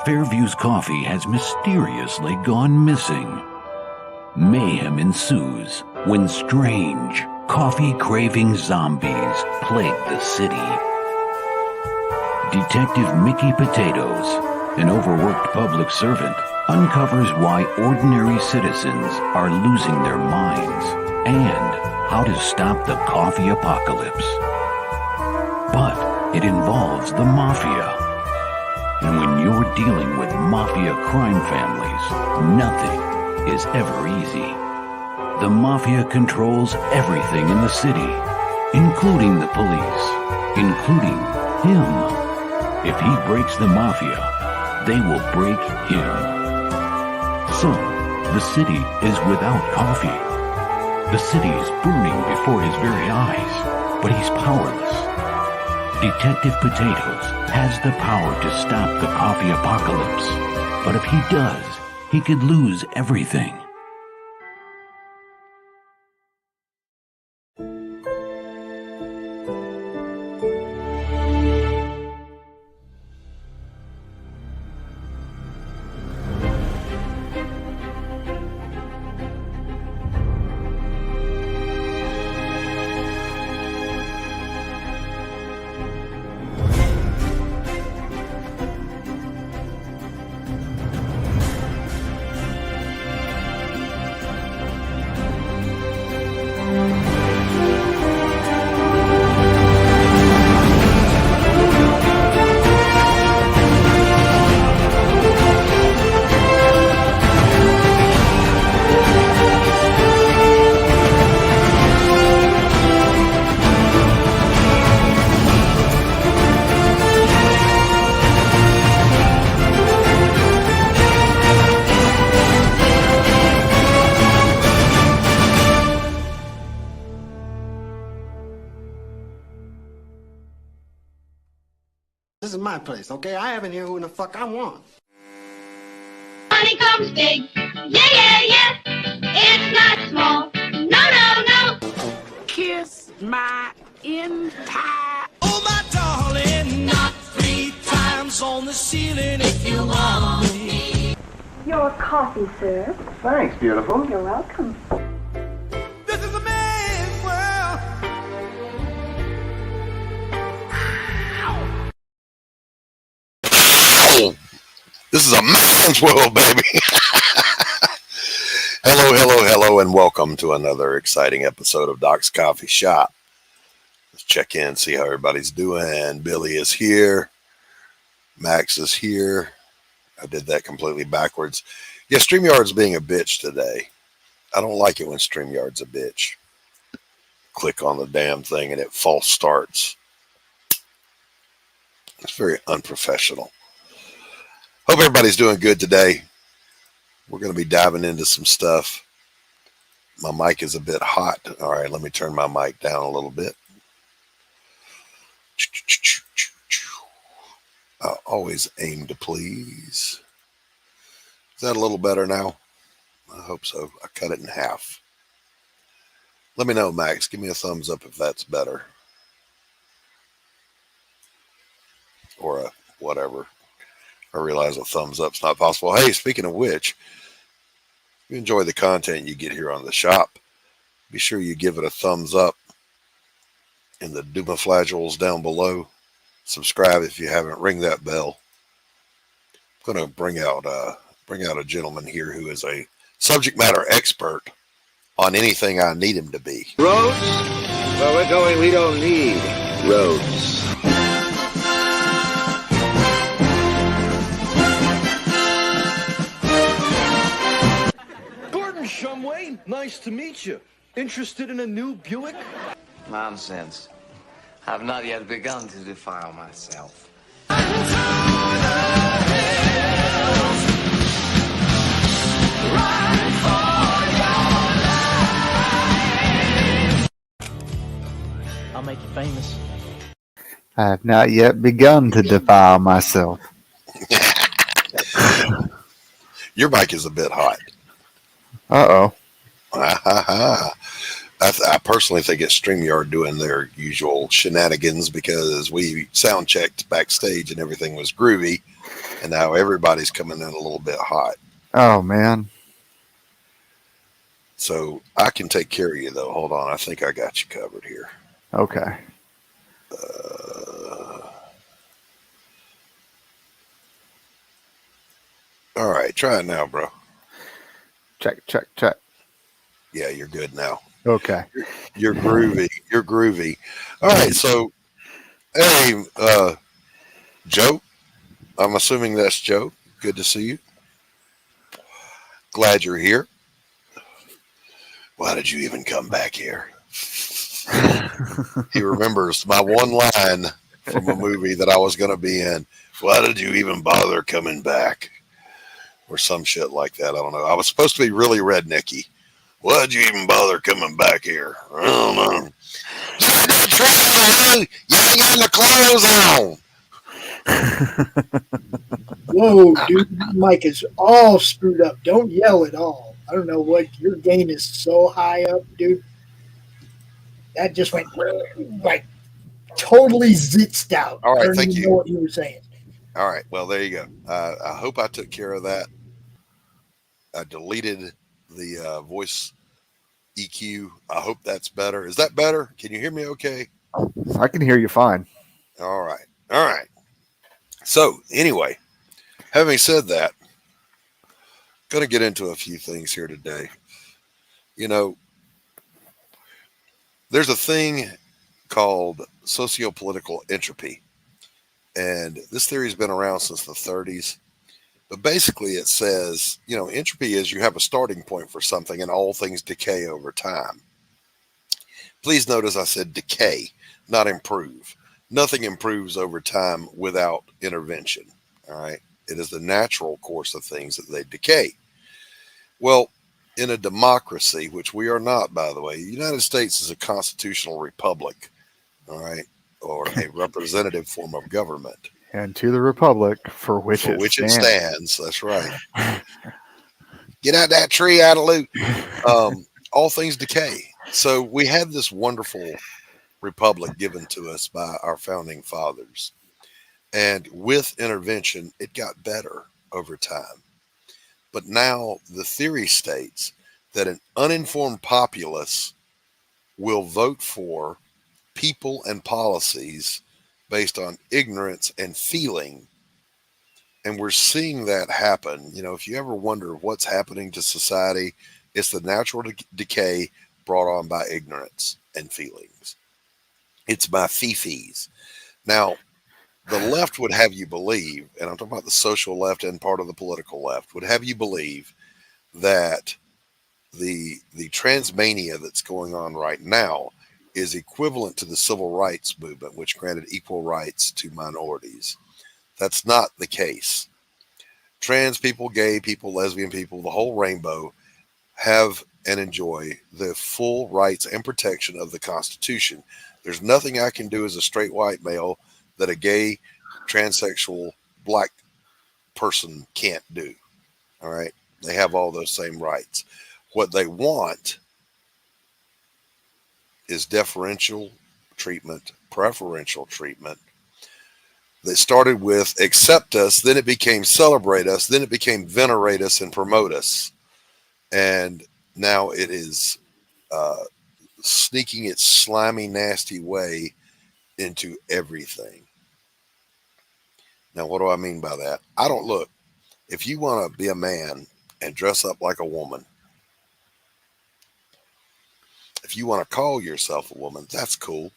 Fairview's coffee has mysteriously gone missing. Mayhem ensues when strange, coffee-craving zombies plague the city. Detective Mickey Potatoes, an overworked public servant, uncovers why ordinary citizens are losing their minds and how to stop the coffee apocalypse. But it involves the mafia. And when you're dealing with mafia crime families, nothing is ever easy. The mafia controls everything in the city, including the police, including him. If he breaks the mafia, they will break him. So, the city is without coffee. The city is burning before his very eyes, but he's powerless. Detective Potatoes has the power to stop the coffee apocalypse, but if he does, he could lose everything. This is my place, okay? I have in here who in the fuck I want. Money comes big. Yeah, yeah, yeah. It's not small. No, no, no. Kiss my entire... Oh, my darling, knock 3 times on the ceiling if you want me. Your coffee, sir. Thanks, beautiful. You're welcome. This is a man's world. This is a man's world, baby. Hello, hello, hello, and welcome to another exciting episode of Doc's Coffee Shop. Let's check in, see how everybody's doing. Billy is here. Max is here. I did that completely backwards. Yeah, StreamYard's being a bitch today. I don't like it when StreamYard's a bitch. Click on the damn thing and it false starts. It's very unprofessional. Hope everybody's doing good today. We're going to be diving into some stuff. My mic is a bit hot. All right, let me turn my mic down a little bit. I always aim to please. Is that a little better now? I hope so. I cut it in half. Let me know, Max. Give me a thumbs up if that's better. Or a whatever. I realize a thumbs up's not possible. Hey, speaking of which, if you enjoy the content you get here on the shop, be sure you give it a thumbs up in the Doomaflagella's down below. Subscribe if you haven't. Ring that bell. I'm going to bring out a gentleman here who is a subject matter expert on anything I need him to be. Roads? Where we're going, we don't need roads. Shumway, nice to meet you. Interested in a new Buick? Nonsense. I've not yet begun to defile myself. I'll make you famous. I have not yet begun to defile myself. Your mic is a bit hot. Uh-oh. I personally think it's StreamYard doing their usual shenanigans because we sound checked backstage and everything was groovy. and now everybody's coming in a little bit hot. Oh man. So I can take care of you though. Hold on, I think I got you covered here. Okay. All right, try it now, bro. Check. Yeah, you're good now. Okay. You're groovy. You're groovy. All right, so hey, Joe. I'm assuming that's Joe. Good to see you. Glad you're here. Why did you even come back here? He remembers my one line from a movie that I was going to be in. Why did you even bother coming back? Or some shit like that. I don't know. I was supposed to be really rednecky. Why did you even bother coming back here? I don't know. You ain't got the clothes on. Whoa, dude, Mike is all screwed up. Don't yell at all. I don't know what your gain is so high up, dude. That just went like totally zitzed out. All right, I don't thank even you. know what you were saying. All right, well, there you go. I hope I took care of that. I deleted the voice EQ. I hope that's better. Is that better? Can you hear me okay? I can hear you fine. All right. All right. So, anyway, having said that, going to get into a few things here today. You know, there's a thing called sociopolitical entropy. And this theory has been around since the 30s. But basically it says, you know, entropy is you have a starting point for something and all things decay over time. Please notice I said decay, not improve. Nothing improves over time without intervention. All right. It is the natural course of things that they decay. Well, in a democracy, which we are not, by the way, the United States is a constitutional republic. All right. Or a representative form of government. And to the republic for which it stands. That's right. Get out that tree, out of loot. All things decay. So we had this wonderful republic given to us by our founding fathers. And with intervention, it got better over time. But now the theory states that an uninformed populace will vote for people and policies based on ignorance and feeling. And we're seeing that happen. You know, if you ever wonder what's happening to society, it's the natural decay brought on by ignorance and feelings. It's by fifis. Now, the left would have you believe, and I'm talking about the social left and part of the political left, would have you believe that the transmania that's going on right now is equivalent to the civil rights movement, which granted equal rights to minorities. That's not the case. Trans people, gay people, lesbian people, the whole rainbow have and enjoy the full rights and protection of the Constitution. There's nothing I can do as a straight white male that a gay, transsexual, black person can't do. All right. They have all those same rights. What they want is deferential treatment, preferential treatment that started with accept us, then it became celebrate us, then it became venerate us and promote us. And now it is sneaking its slimy, nasty way into everything. Now, what do I mean by that? I don't look. If you want to be a man and dress up like a woman, if you want to call yourself a woman, that's cool.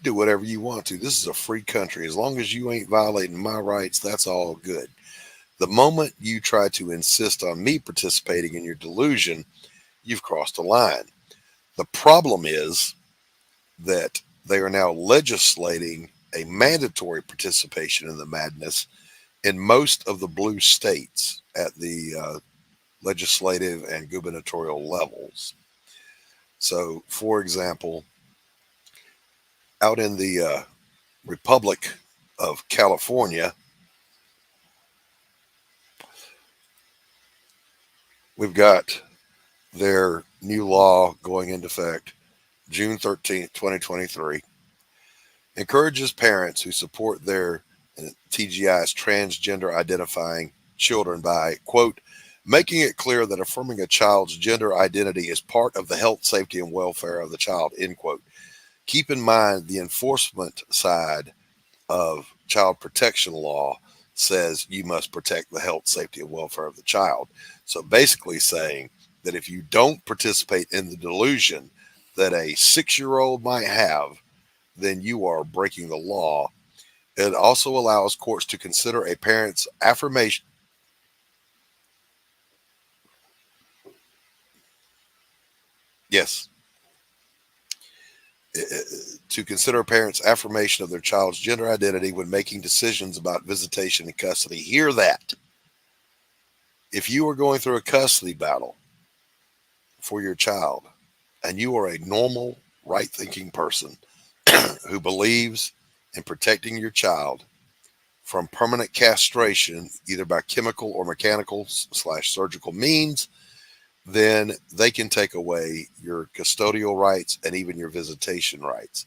Do whatever you want to. This is a free country. As long as you ain't violating my rights, that's all good. The moment you try to insist on me participating in your delusion, you've crossed a line. The problem is that they are now legislating a mandatory participation in the madness in most of the blue states at the legislative and gubernatorial levels. So, for example, out in the Republic of California, we've got their new law going into effect June 13th, 2023, encourages parents who support their and TGI is transgender identifying children by, quote, making it clear that affirming a child's gender identity is part of the health, safety, and welfare of the child, end quote. Keep in mind the enforcement side of child protection law says you must protect the health, safety, and welfare of the child. So basically saying that if you don't participate in the delusion that a 6-year-old might have, then you are breaking the law. It also allows courts to consider a parent's affirmation. Yes. To consider a parent's affirmation of their child's gender identity when making decisions about visitation and custody. Hear that. If you are going through a custody battle for your child and you are a normal, right-thinking person who believes in protecting your child from permanent castration, either by chemical or mechanical / surgical means, then they can take away your custodial rights and even your visitation rights.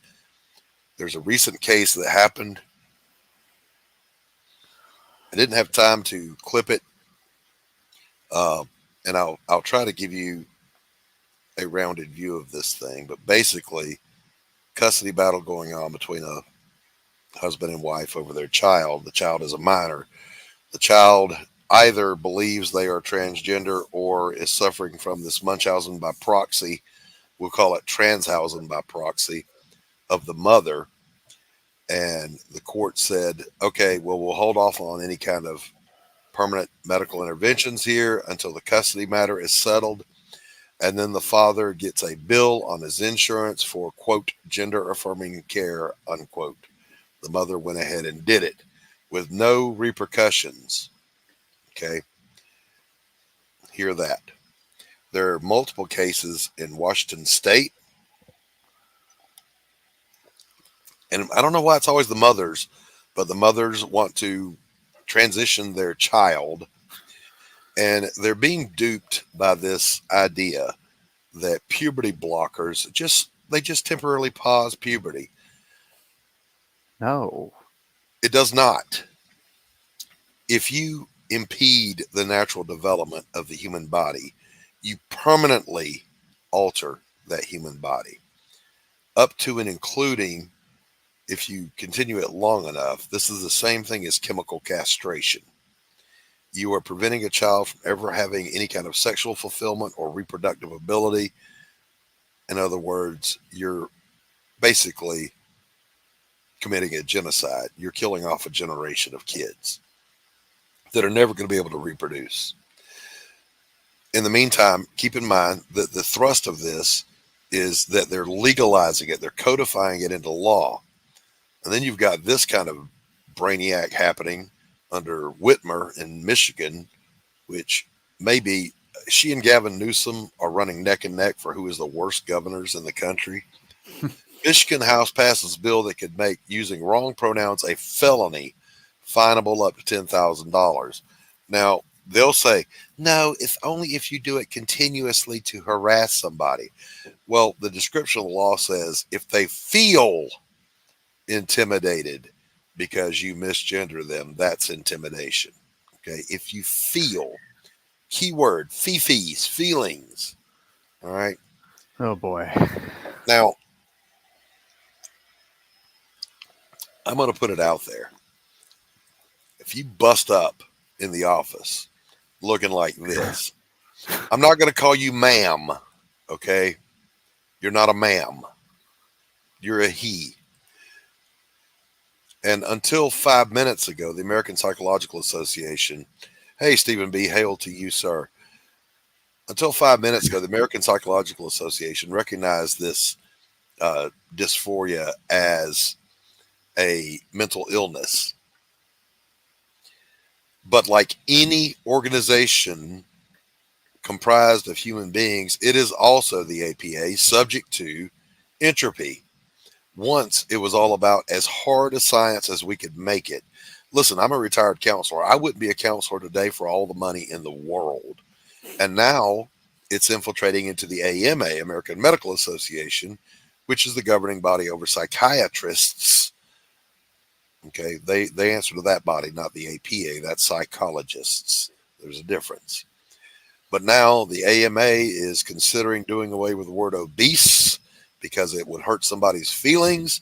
There's a recent case that happened. I didn't have time to clip it, and I'll try to give you a rounded view of this thing. But basically, custody battle going on between a husband and wife over their child. The child is a minor. The child either believes they are transgender or is suffering from this Munchausen by proxy. We'll call it Transhausen by proxy of the mother. And the court said, okay, well, we'll hold off on any kind of permanent medical interventions here until the custody matter is settled. And then the father gets a bill on his insurance for, quote, gender affirming care, unquote. The mother went ahead and did it with no repercussions. Okay. Hear that. There are multiple cases in Washington State. And I don't know why it's always the mothers, but the mothers want to transition their child. And they're being duped by this idea that puberty blockers they just temporarily pause puberty. No. It does not. If you impede the natural development of the human body, you permanently alter that human body, up to and including, if you continue it long enough. This is the same thing as chemical castration. You are preventing a child from ever having any kind of sexual fulfillment or reproductive ability. In other words, you're basically committing a genocide. You're killing off a generation of kids that are never going to be able to reproduce. In the meantime, keep in mind that the thrust of this is that they're legalizing it. They're codifying it into law. And then you've got this kind of brainiac happening under Whitmer in Michigan, which maybe she and Gavin Newsom are running neck and neck for who is the worst governors in the country. Michigan House passes a bill that could make using wrong pronouns a felony, finable up to $10,000. Now, they'll say, no, it's only if you do it continuously to harass somebody. Well, the description of the law says if they feel intimidated because you misgender them, that's intimidation. Okay. If you feel, keyword, fifis, feelings. All right. Oh boy. Now, I'm going to put it out there. If you bust up in the office looking like this, I'm not going to call you ma'am. Okay. You're not a ma'am. You're a he. And until 5 minutes ago, the American Psychological Association, hey, Stephen B., hail to you, sir. Until 5 minutes ago, the American Psychological Association recognized this dysphoria as a mental illness. But like any organization comprised of human beings, it is also the APA subject to entropy. Once it was all about as hard a science as we could make it. Listen, I'm a retired counselor. I wouldn't be a counselor today for all the money in the world. And now it's infiltrating into the AMA, American Medical Association, which is the governing body over psychiatrists. Okay, they answer to that body, not the APA. That's psychologists. There's a difference. But now the AMA is considering doing away with the word obese because it would hurt somebody's feelings.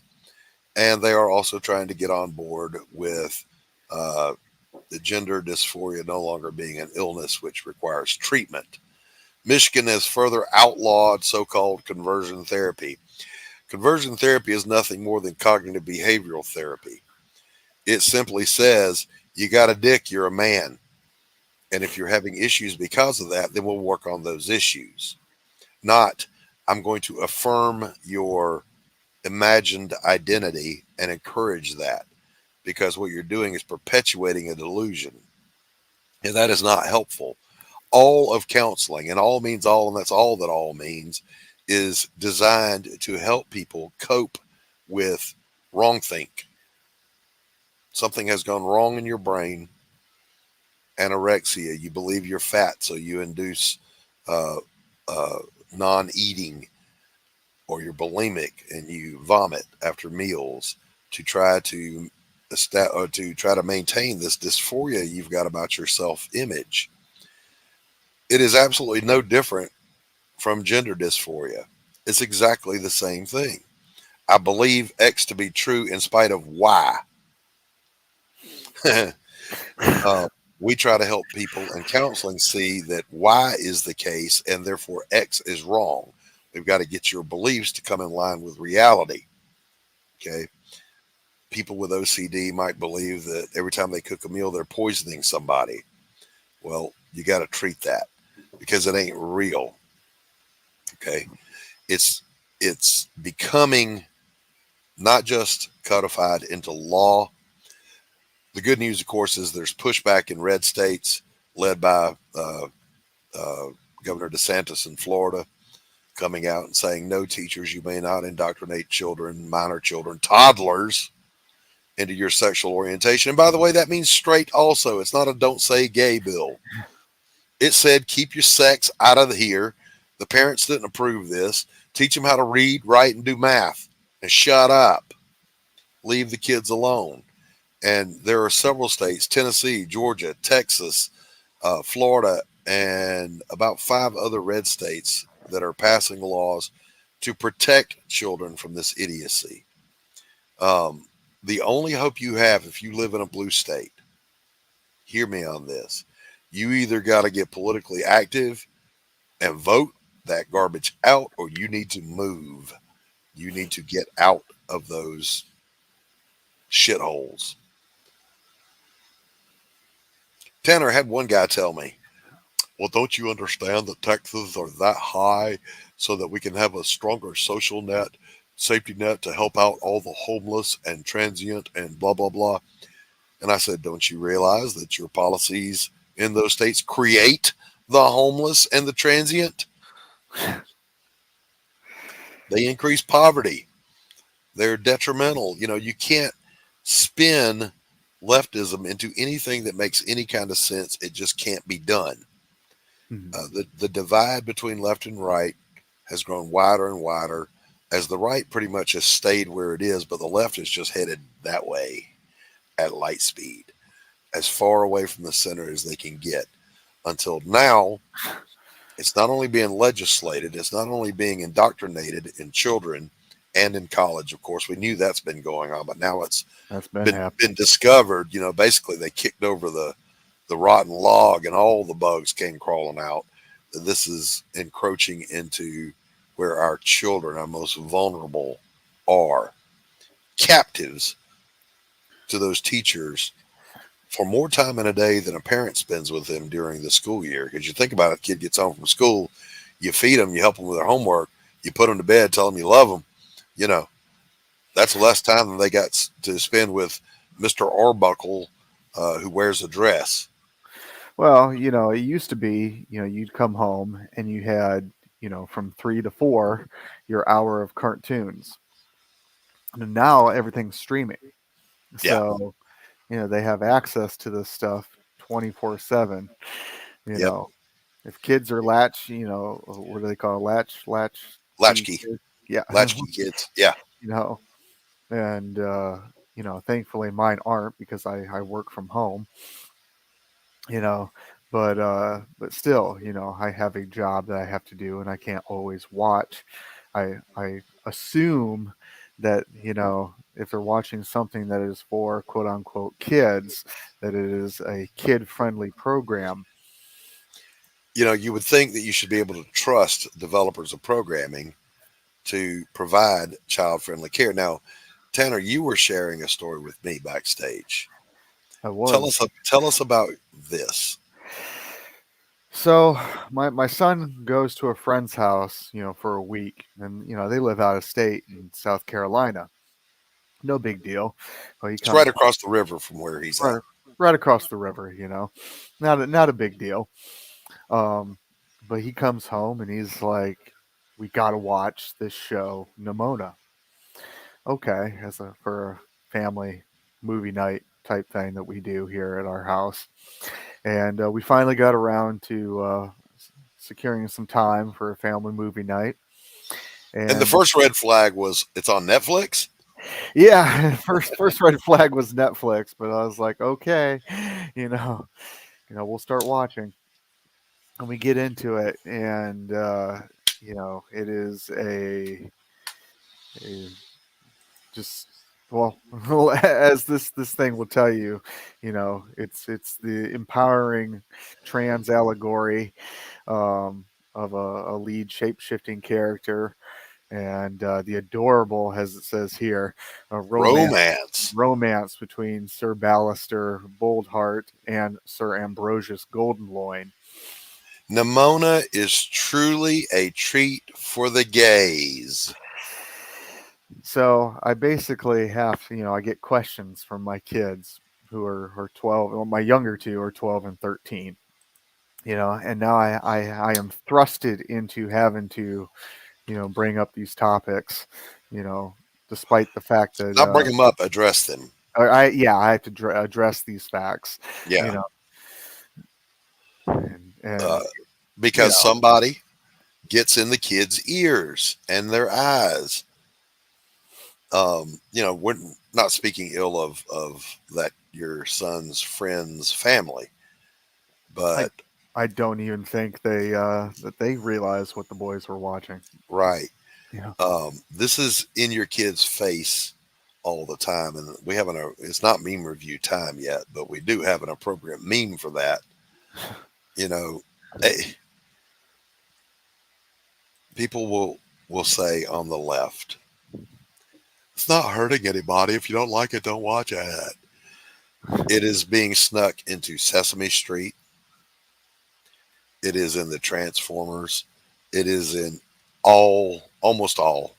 And they are also trying to get on board with the gender dysphoria no longer being an illness which requires treatment. Michigan has further outlawed so-called conversion therapy. Conversion therapy is nothing more than cognitive behavioral therapy. It simply says, you got a dick, you're a man. And if you're having issues because of that, then we'll work on those issues. Not, I'm going to affirm your imagined identity and encourage that, because what you're doing is perpetuating a delusion. And that is not helpful. All of counseling, and all means all, and that's all that all means, is designed to help people cope with wrong think. Something has gone wrong in your brain. Anorexia, you believe you're fat, so you induce non-eating, or you're bulimic and you vomit after meals to try to maintain this dysphoria you've got about your self-image. It is absolutely no different from gender dysphoria. It's exactly the same thing. I believe X to be true in spite of Y. We try to help people in counseling see that Y is the case and therefore X is wrong. We've got to get your beliefs to come in line with reality. Okay. People with OCD might believe that every time they cook a meal, they're poisoning somebody. Well, you got to treat that because it ain't real. Okay. It's becoming not just codified into law. The good news, of course, is there's pushback in red states led by Governor DeSantis in Florida, coming out and saying, no, teachers, you may not indoctrinate children, minor children, toddlers, into your sexual orientation. And by the way, that means straight also. It's not a don't say gay bill. It said, keep your sex out of here. The parents didn't approve this. Teach them how to read, write, and do math. And shut up. Leave the kids alone. And there are several states, Tennessee, Georgia, Texas, Florida, and about 5 other red states that are passing laws to protect children from this idiocy. The only hope you have if you live in a blue state, hear me on this, you either got to get politically active and vote that garbage out, or you need to move. You need to get out of those shitholes. Tanner, had one guy tell me, well, don't you understand that taxes are that high so that we can have a stronger social net, safety net to help out all the homeless and transient and blah, blah, blah. And I said, don't you realize that your policies in those states create the homeless and the transient? They increase poverty. They're detrimental. You know, you can't spin leftism into anything that makes any kind of sense. It just can't be done. The divide between left and right has grown wider and wider as the right pretty much has stayed where it is, but the left is just headed that way at light speed, as far away from the center as they can get. Until now, it's not only being legislated, it's not only being indoctrinated in children and in college. Of course, we knew that's been going on, but now it's been discovered. You know, basically they kicked over the rotten log and all the bugs came crawling out. This is encroaching into where our children, our most vulnerable, are captives to those teachers for more time in a day than a parent spends with them during the school year. Because you think about it, a kid gets home from school, you feed them, you help them with their homework, you put them to bed, tell them you love them. You know, that's less time than they got to spend with Mr. Arbuckle, who wears a dress. Well, you know, it used to be, you know, you'd come home and you had, you know, from 3 to 4, your hour of cartoons. And now everything's streaming. So, you know, they have access to this stuff 24/7. You know, if kids are latchkey, what do they call it? Latchkey. Yeah. Latchkey kids. Yeah. You know, and, thankfully mine aren't because I work from home, you know, but still, I have a job that I have to do and I can't always watch. I assume that, if they're watching something that is for quote unquote kids, that it is a kid friendly program. You would think that you should be able to trust developers of programming to provide child friendly care. Now, Tanner, you were sharing a story with me backstage. I was. Tell us about this. So my son goes to a friend's house, for a week, and they live out of state in South Carolina. No big deal. Well, he It's comes right across the river from where he's right, at. right across the river, not a big deal. Um, but he comes home and he's like, "We got to watch this show, Nimona." Okay, for a family movie night type thing that we do here at our house, and we finally got around to securing some time for a family movie night. And the first red flag was it's on Netflix. Yeah, first red flag was Netflix, but I was like, okay, we'll start watching, and we get into it, and it is a just well, as this thing will tell you, it's the empowering trans allegory of a lead shape shifting character. And the adorable, as it says here, romance between Sir Ballister Boldheart and Sir Ambrosius Goldenloin. Nimona is truly a treat for the gays. So I basically have, I get questions from my kids who are 12. Well, my younger two are 12 and 13. And now I am thrusted into having to bring up these topics, despite the fact that not bring them up, address them. I have to address these facts. Yeah. And because somebody gets in the kids' ears and their eyes. We're not speaking ill of that your son's friend's family, but I don't even think that they realized what the boys were watching. Right. Yeah. This is in your kid's face all the time, and we haven't. It's not meme review time yet, but we do have an appropriate meme for that. People will say on the left, it's not hurting anybody. If you don't like it, don't watch it. It is being snuck into Sesame Street. It is in the Transformers. It is in almost all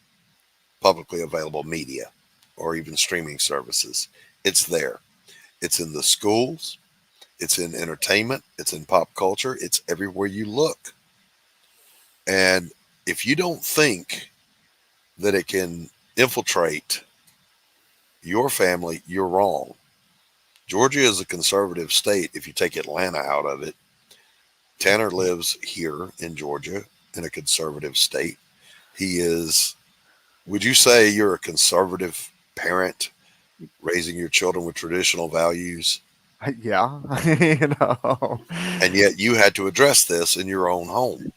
publicly available media or even streaming services. It's there. It's in the schools. It's in entertainment. It's in pop culture. It's everywhere you look. And if you don't think that it can infiltrate your family, you're wrong. Georgia is a conservative state if you take Atlanta out of it. Tanner lives here in Georgia in a conservative state. He is, would you say you're a conservative parent raising your children with traditional values? Yeah, And yet you had to address this in your own home.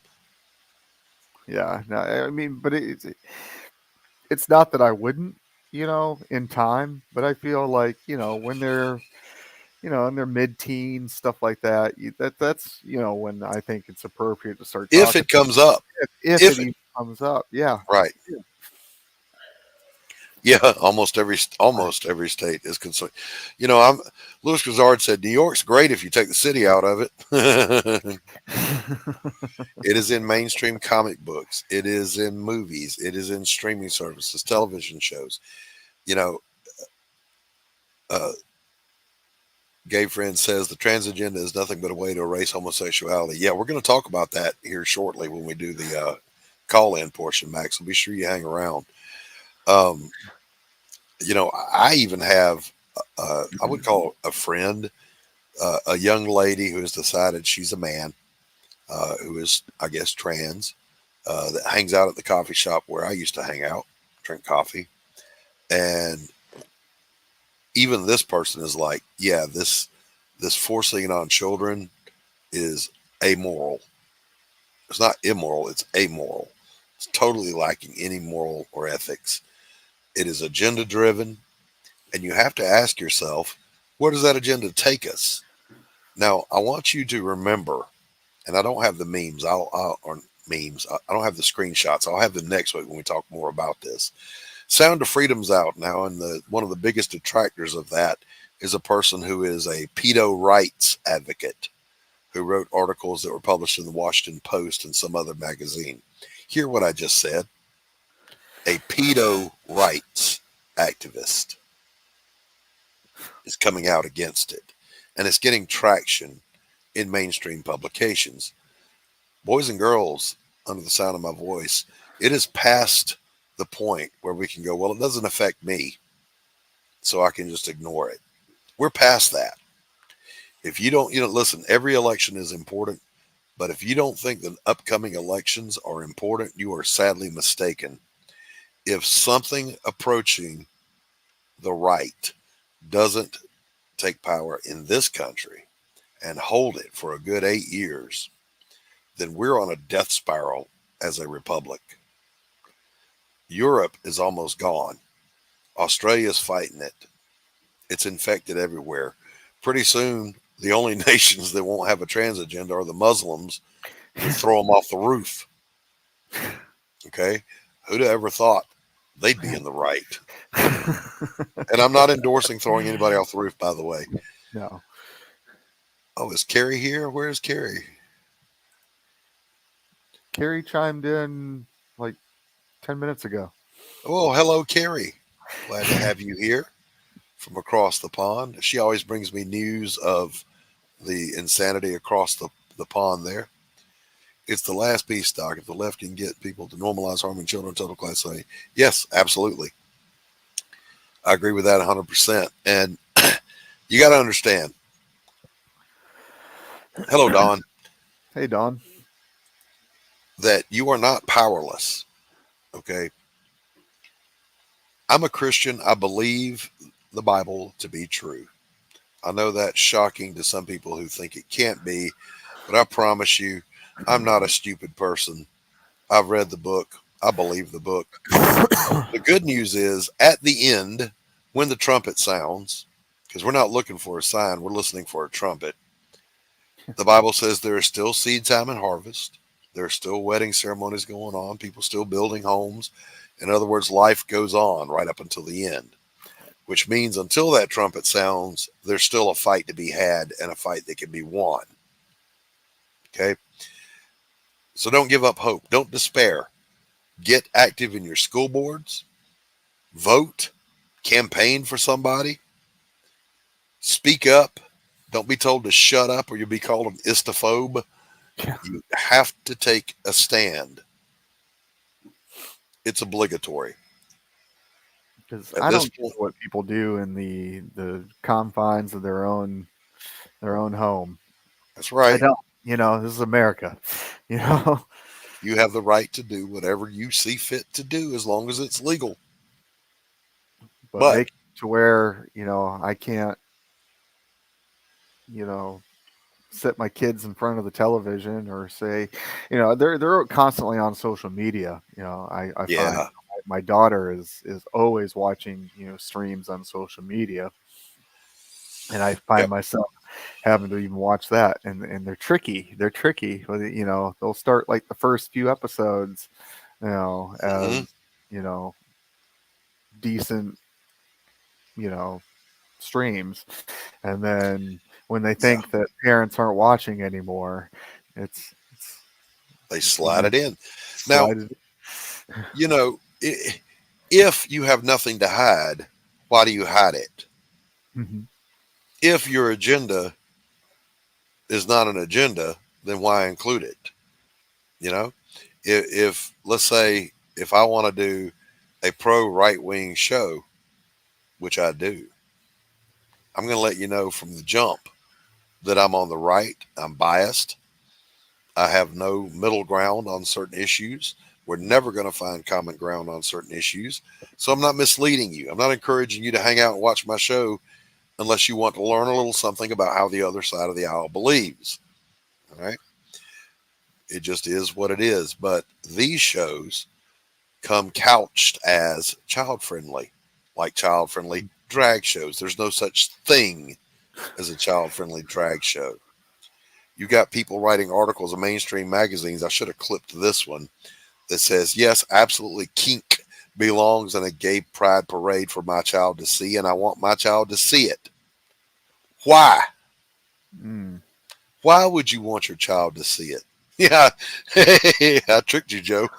Yeah, no, I mean, but it's not that I wouldn't, in time, but I feel like, when they're, in their mid-teens, stuff like that, that's when I think it's appropriate to start talking. If it comes up. If it even comes up, yeah. Right. Yeah, almost every state is concerned. Louis Grizzard said New York's great if you take the city out of it. It is in mainstream comic books. It is in movies. It is in streaming services, television shows. Gay Friend says the trans agenda is nothing but a way to erase homosexuality. Yeah, we're going to talk about that here shortly when we do the call-in portion, Max. So be sure you hang around. I even have, I would call a friend, a young lady who has decided she's a man, who is, I guess, trans, that hangs out at the coffee shop where I used to hang out, drink coffee. And even this person is like, yeah, this forcing it on children is amoral. It's not immoral, it's amoral. It's totally lacking any moral or ethics. It is agenda driven, and you have to ask yourself, where does that agenda take us? Now, I want you to remember, and I don't have the memes, or memes, I don't have the screenshots. I'll have them next week when we talk more about this. Sound of Freedom's out now, and one of the biggest detractors of that is a person who is a pedo rights advocate who wrote articles that were published in the Washington Post and some other magazine. Hear what I just said. A pedo rights activist is coming out against it, and it's getting traction in mainstream publications. Boys and girls, under the sound of my voice, it is past the point where we can go, well, it doesn't affect me, so I can just ignore it. We're past that. If you don't, listen, every election is important, but if you don't think the upcoming elections are important, you are sadly mistaken. If something approaching the right doesn't take power in this country and hold it for a good 8 years, then we're on a death spiral as a republic. Europe is almost gone. Australia's fighting it. It's infected everywhere. Pretty soon, the only nations that won't have a trans agenda are the Muslims who throw them off the roof. Okay? Who'd have ever thought they'd be in the right? And I'm not endorsing throwing anybody off the roof, by the way. No. Oh, is Carrie here? Where's Carrie? Carrie chimed in like 10 minutes ago. Oh, hello, Carrie. Glad to have you here from across the pond. She always brings me news of the insanity across the pond there. It's the last beast stock. If the left can get people to normalize harming children, total class A. Yes, absolutely. I agree with that 100%. And you got to understand. Hello, Don. Hey, Don. That you are not powerless. Okay. I'm a Christian. I believe the Bible to be true. I know that's shocking to some people who think it can't be, but I promise you, I'm not a stupid person. I've read the book. I believe the book. The good news is at the end, when the trumpet sounds, because we're not looking for a sign, we're listening for a trumpet. The Bible says there is still seed time and harvest. There are still wedding ceremonies going on. People still building homes. In other words, life goes on right up until the end, which means until that trumpet sounds, there's still a fight to be had and a fight that can be won. Okay. So don't give up hope. Don't despair. Get active in your school boards. Vote. Campaign for somebody. Speak up. Don't be told to shut up or you'll be called an istophobe. You have to take a stand. It's obligatory. Because I don't know what people do in the confines of their own home. That's right. I don't. This is America. You have the right to do whatever you see fit to do as long as it's legal. But make it to where, I can't, sit my kids in front of the television or say, they're constantly on social media. I find my daughter is always watching, streams on social media. And I find myself having to even watch that, and they're tricky. They're tricky. They'll start like the first few episodes, as decent, streams, and then when they think that parents aren't watching anymore, they slide it in. Now, if you have nothing to hide, why do you hide it? Mm-hmm. If your agenda is not an agenda, then why include it? If let's say, if I want to do a pro right-wing show, which I do, I'm going to let you know from the jump that I'm on the right. I'm biased. I have no middle ground on certain issues. We're never going to find common ground on certain issues. So I'm not misleading you. I'm not encouraging you to hang out and watch my show unless you want to learn a little something about how the other side of the aisle believes. All right. It just is what it is. But these shows come couched as child friendly, like child friendly drag shows. There's no such thing as a child friendly drag show. You got people writing articles in mainstream magazines. I should have clipped this one that says, yes, absolutely, kink belongs in a gay pride parade for my child to see, and I want my child to see it. Why? Why would you want your child to see it? Yeah, I tricked you, Joe.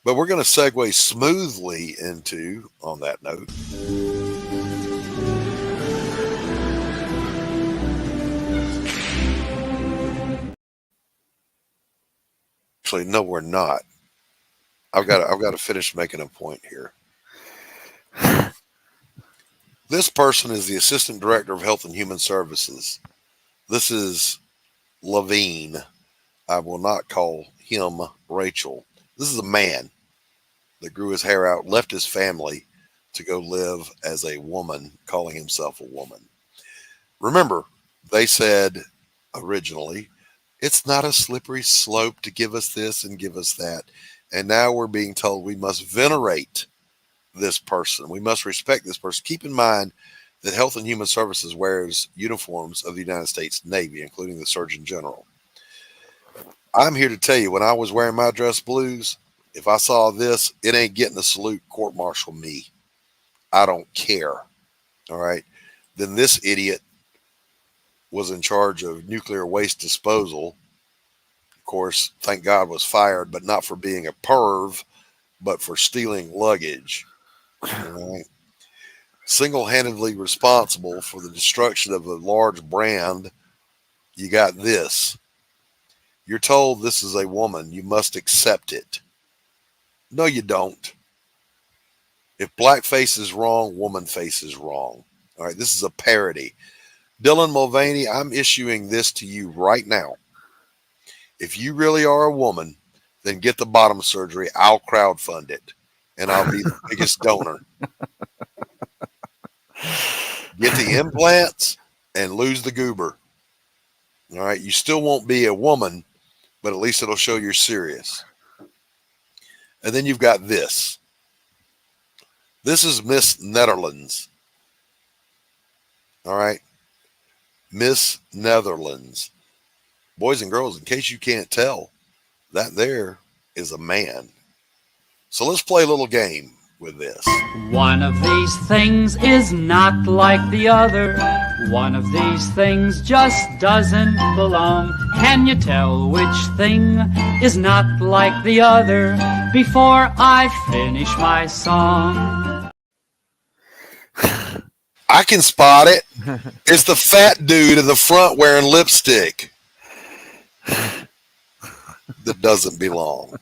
But we're going to segue smoothly into, on that note, actually, no, we're not. I've got to finish making a point here. This person is the Assistant Director of Health and Human Services. This is Levine. I will not call him Rachel. This is a man that grew his hair out, left his family to go live as a woman, calling himself a woman. Remember, they said originally, it's not a slippery slope to give us this and give us that. And now we're being told we must venerate this person. We must respect this person. Keep in mind that Health and Human Services wears uniforms of the United States Navy, including the Surgeon General. I'm here to tell you, when I was wearing my dress blues, if I saw this, it ain't getting a salute court-martial me. I don't care. All right. Then this idiot was in charge of nuclear waste disposal. Of course, thank God was fired, but not for being a perv, but for stealing luggage. All right. Single-handedly responsible for the destruction of a large brand. You got this. You're told this is a woman. You must accept it. No, you don't. If blackface is wrong, woman face is wrong. All right, this is a parody. Dylan Mulvaney, I'm issuing this to you right now. If you really are a woman, then get the bottom surgery. I'll crowdfund it, and I'll be the biggest donor. Get the implants and lose the goober. All right, you still won't be a woman, but at least it'll show you're serious. And then you've got this. This is Miss Netherlands. All right. Miss Netherlands. Boys and girls, in case you can't tell, that there is a man. So let's play a little game with this. One of these things is not like the other. One of these things just doesn't belong. Can you tell which thing is not like the other before I finish my song? I can spot it. It's the fat dude in the front wearing lipstick that doesn't belong.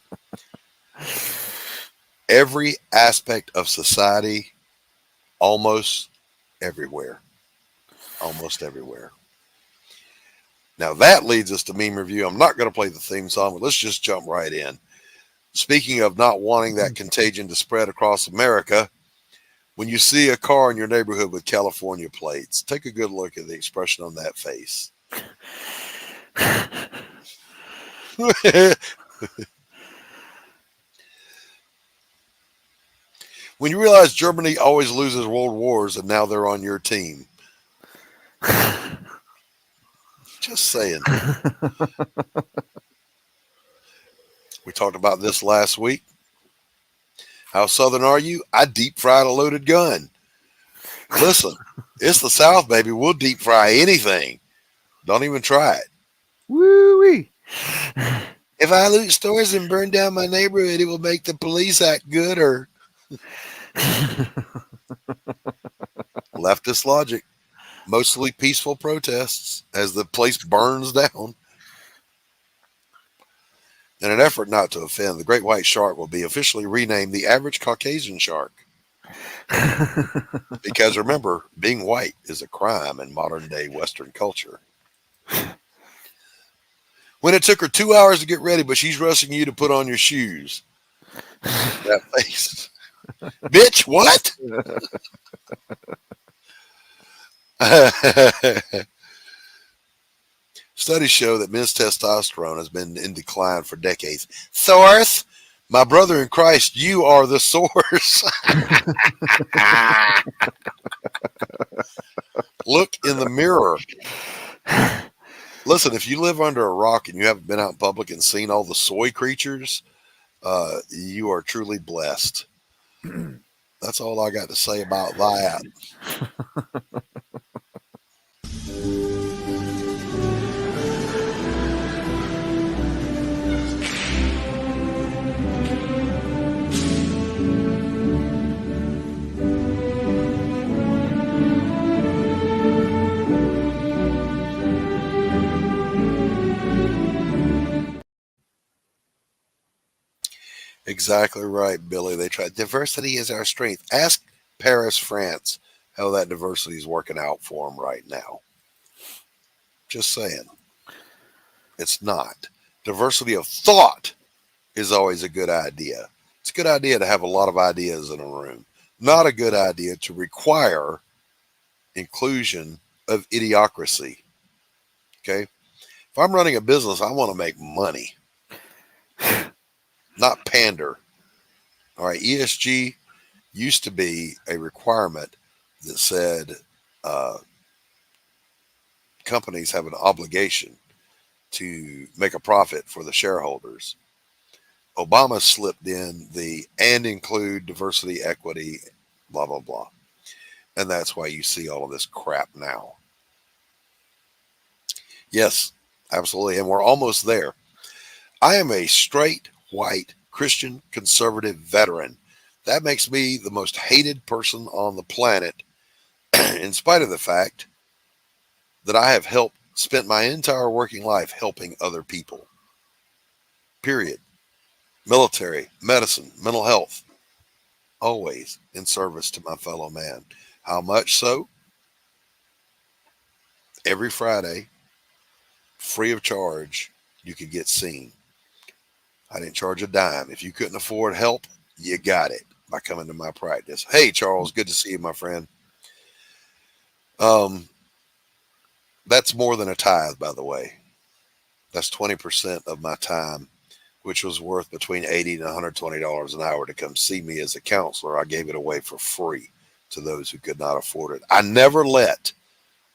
Every aspect of society, almost everywhere. Almost everywhere. Now that leads us to meme review. I'm not going to play the theme song, but let's just jump right in. Speaking of not wanting that contagion to spread across America, when you see a car in your neighborhood with California plates, take a good look at the expression on that face. When you realize Germany always loses world wars and now they're on your team. Just saying. We talked about this last week. How Southern are you? I deep fried a loaded gun. Listen, it's the South, baby. We'll deep fry anything. Don't even try it. Woo-wee. If I loot stores and burn down my neighborhood, it will make the police act gooder. Leftist logic. Mostly peaceful protests as the place burns down. In an effort not to offend, the great white shark will be officially renamed the average Caucasian shark. Because remember, being white is a crime in modern day Western culture. When it took her 2 hours to get ready, but she's rushing you to put on your shoes. That face. Bitch, what? Studies show that men's testosterone has been in decline for decades. Source? My brother in Christ, you are the source. Look in the mirror. Listen, if you live under a rock and you haven't been out in public and seen all the soy creatures, you are truly blessed. That's all I got to say about that. Exactly right, Billy. They tried. Diversity is our strength. Ask Paris, France, how that diversity is working out for them right now. Just saying. It's not. Diversity of thought is always a good idea. It's a good idea to have a lot of ideas in a room. Not a good idea to require inclusion of idiocracy. Okay? If I'm running a business, I want to make money. Not pander. All right, ESG used to be a requirement that said companies have an obligation to make a profit for the shareholders. Obama slipped in the and include diversity, equity, blah, blah, blah. And that's why you see all of this crap now. Yes, absolutely. And we're almost there. I am a straight white Christian conservative veteran. That makes me the most hated person on the planet, in spite of the fact that I have spent my entire working life helping other people. Period. Military, medicine, mental health, always in service to my fellow man. How much so? Every Friday, free of charge, you could get seen. I didn't charge a dime. If you couldn't afford help, you got it by coming to my practice. Hey, Charles, good to see you, my friend. That's more than a tithe, by the way. That's 20% of my time, which was worth between $80 and $120 an hour to come see me as a counselor. I gave it away for free to those who could not afford it. I never let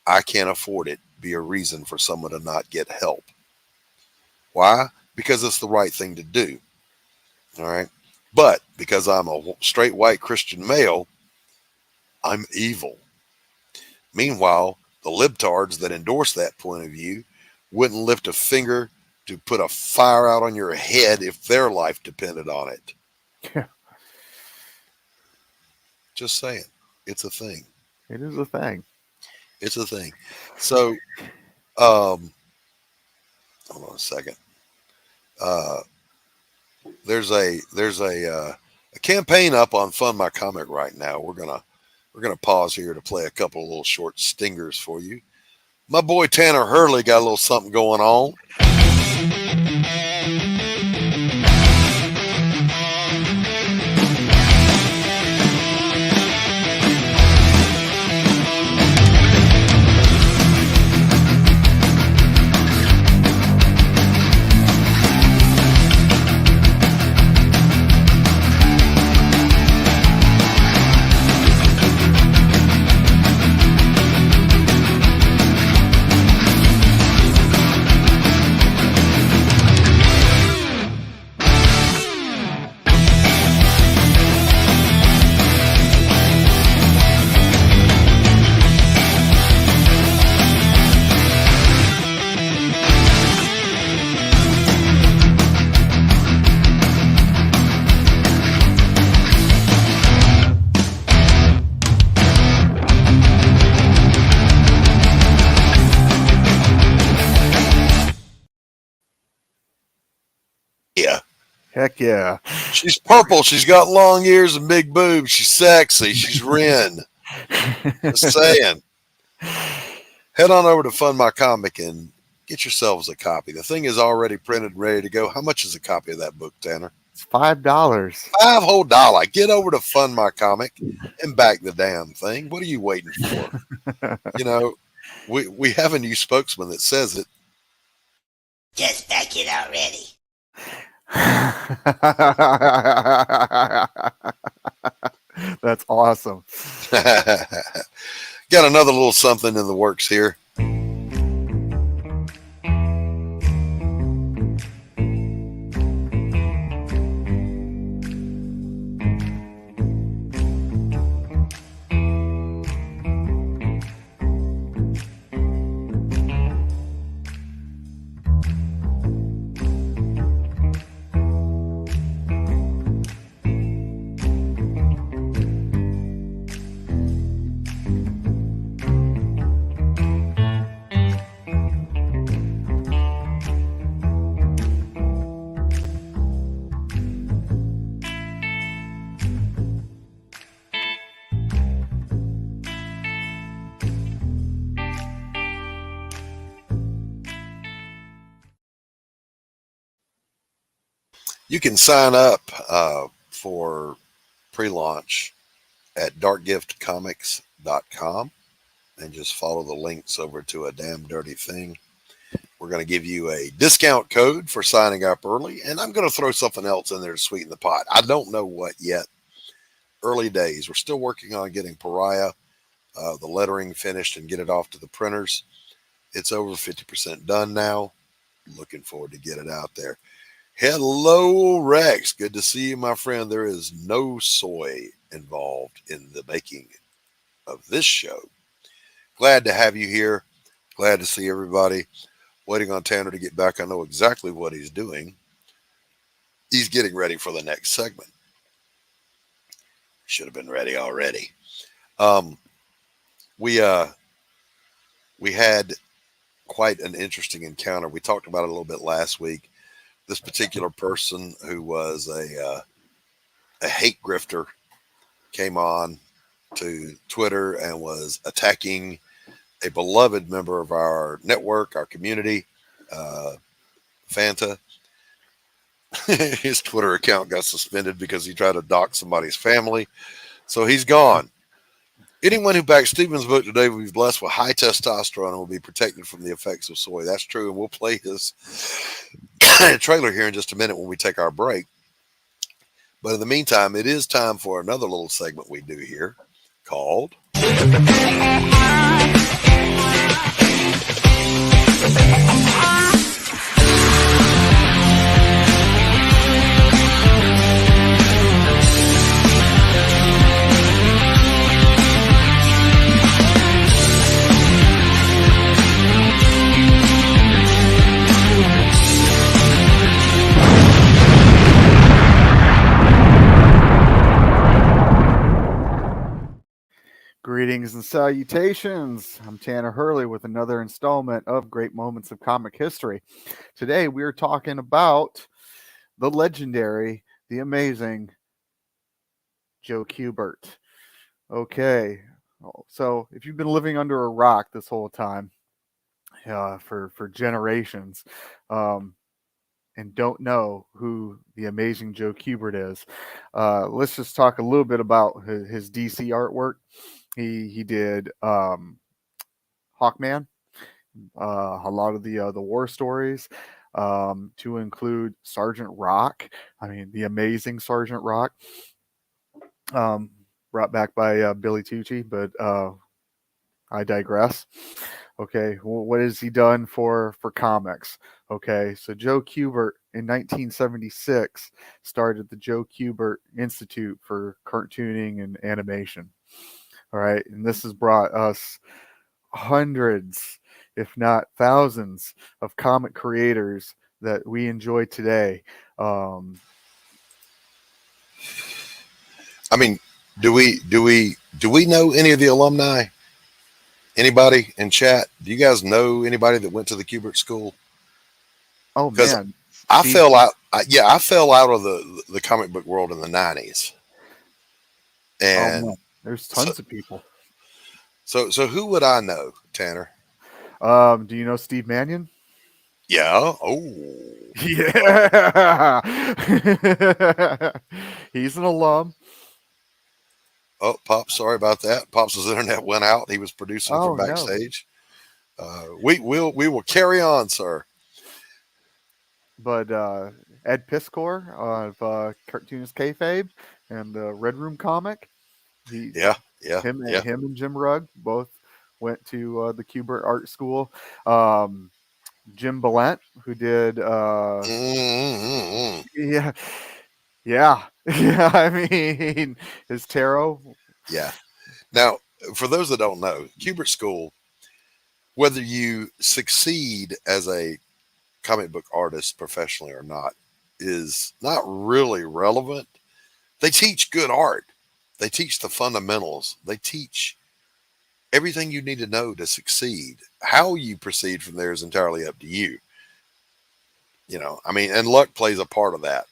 I can't afford it be a reason for someone to not get help. Why? Because it's the right thing to do. All right. But because I'm a straight white Christian male, I'm evil. Meanwhile, the libtards that endorse that point of view wouldn't lift a finger to put a fire out on your head if their life depended on it. Yeah. Just saying. It's a thing. It is a thing. It's a thing. So, hold on a second. There's a campaign up on Fund My Comic right now. We're gonna pause here to play a couple of little short stingers for you. My boy Tanner Hurley got a little something going on. Heck yeah. She's purple. She's got long ears and big boobs. She's sexy. She's Ren. Just saying. Head on over to Fund My Comic and get yourselves a copy. The thing is already printed and ready to go. How much is a copy of that book, Tanner? It's $5. $5 whole dollar. Get over to Fund My Comic and back the damn thing. What are you waiting for? You know, we have a new spokesman that says it. Just back it already. That's awesome. Got another little something in the works here. You can sign up for pre-launch at darkgiftcomics.com and just follow the links over to A Damn Dirty Thing. We're going to give you a discount code for signing up early, and I'm going to throw something else in there to sweeten the pot. I don't know what yet. Early days. We're still working on getting Pariah, the lettering finished, and get it off to the printers. It's over 50% done now. Looking forward to get it out there. Hello, Rex. Good to see you, my friend. There is no soy involved in the making of this show. Glad to have you here. Glad to see everybody. Waiting on Tanner to get back. I know exactly what he's doing. He's getting ready for the next segment. Should have been ready already. We had quite an interesting encounter. We talked about it a little bit last week. This particular person who was a hate grifter came on to Twitter and was attacking a beloved member of our network, our community, Fanta. His Twitter account got suspended because he tried to dox somebody's family. So he's gone. Anyone who backs Stephen's book today will be blessed with high testosterone and will be protected from the effects of soy. That's true. And we'll play his trailer here in just a minute when we take our break. But in the meantime, it is time for another little segment we do here called Greetings and salutations. I'm Tanner Hurley with another installment of Great Moments of Comic History. Today we are talking about the legendary, the amazing Joe Kubert. Okay, so if you've been living under a rock this whole time, for generations, and don't know who the amazing Joe Kubert is, let's just talk a little bit about his DC artwork. He did Hawkman, a lot of the war stories, to include Sergeant Rock. I mean, the amazing Sergeant Rock, brought back by Billy Tucci, but I digress. Okay, well, what has he done for comics? Okay, so Joe Kubert in 1976 started the Joe Kubert Institute for Cartooning and Animation. All right, and this has brought us hundreds, if not thousands, of comic creators that we enjoy today. I mean, do we know any of the alumni? Anybody in chat? Do you guys know anybody that went to the Kubert School? Oh man, I fell out I fell out of the comic book world in the 90s. And man. There's tons of people. So who would I know, Tanner? Do you know Steve Mannion? Yeah. Oh. Yeah. He's an alum. Oh, Pops, sorry about that. Pops' internet went out. He was producing from backstage. No. We will carry on, sir. But Ed Piskor of Cartoonist Kayfabe and the Red Room comic. Him and Jim Rugg both went to the Kubert Art School. Jim Ballant, who did yeah. I mean, his tarot. Yeah. Now, for those that don't know, Kubert School, whether you succeed as a comic book artist professionally or not, is not really relevant. They teach good art. They teach the fundamentals. They teach everything you need to know to succeed. How you proceed from there is entirely up to you. You know, I mean, and luck plays a part of that.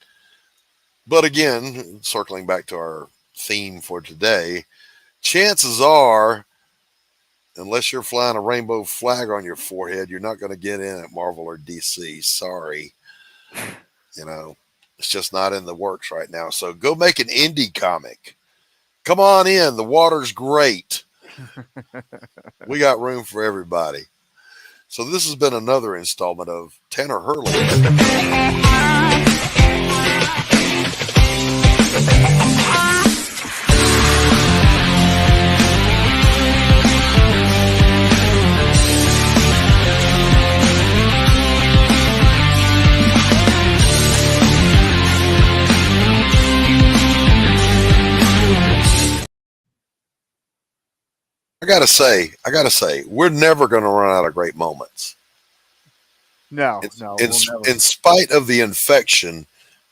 But again, circling back to our theme for today, chances are, unless you're flying a rainbow flag on your forehead, you're not going to get in at Marvel or DC. Sorry. You know, it's just not in the works right now. So go make an indie comic. Come on in. The water's great. We got room for everybody. So this has been another installment of Tanner Hurley. I gotta say, we're never going to run out of great moments. No. In spite of the infection,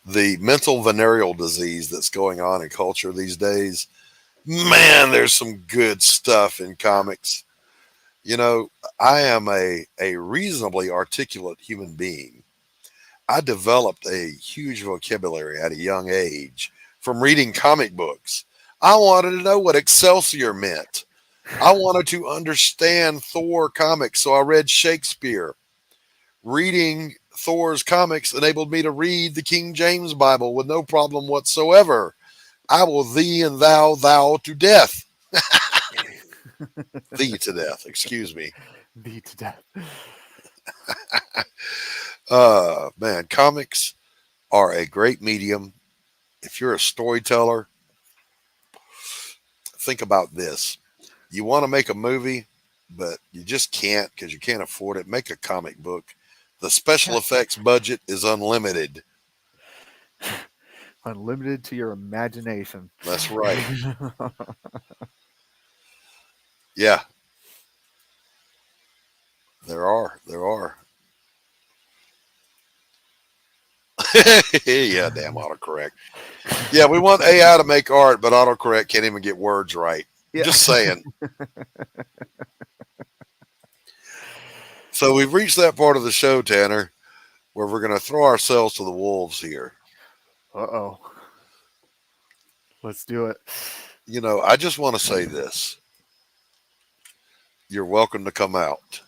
the mental venereal disease that's going on in culture these days, man, there's some good stuff in comics. You know, I am a reasonably articulate human being. I developed a huge vocabulary at a young age from reading comic books. I wanted to know what Excelsior meant. I wanted to understand Thor comics, so I read Shakespeare. Reading Thor's comics enabled me to read the King James Bible with no problem whatsoever. I will thee and thou to death. Thee to death, excuse me. Thee to death. Man, comics are a great medium. If you're a storyteller, think about this. You want to make a movie, but you just can't because you can't afford it. Make a comic book. The special effects budget is unlimited. Unlimited to your imagination. That's right. Yeah. There are. Yeah, damn autocorrect. Yeah, we want AI to make art, but autocorrect can't even get words right. Yeah. Just saying. So we've reached that part of the show, Tanner, where we're going to throw ourselves to the wolves here. Uh-oh. Let's do it. You know, I just want to say this. You're welcome to come out.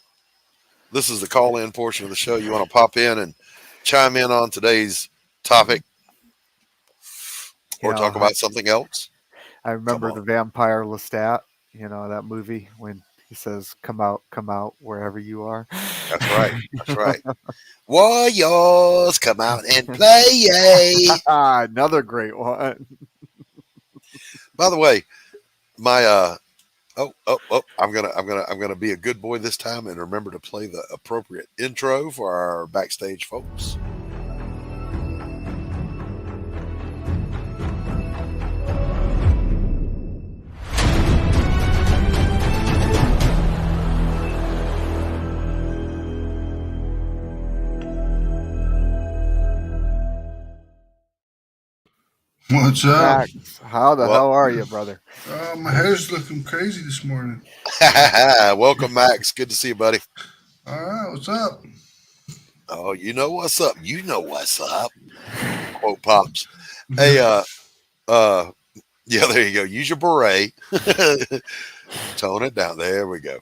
This is the call-in portion of the show. You want to pop in and chime in on today's topic or talk about something else? I remember the vampire Lestat, you know, that movie when he says, come out, wherever you are. That's right. Warriors, come out and play. Another great one. By the way, my I'm gonna be a good boy this time and remember to play the appropriate intro for our backstage folks. What's up? Max, how the hell are you, brother? My hair's looking crazy this morning. Welcome, Max. Good to see you, buddy. All right, what's up? Oh, you know what's up. You know what's up. Quote pops. Hey, yeah, there you go. Use your beret. Tone it down. There we go.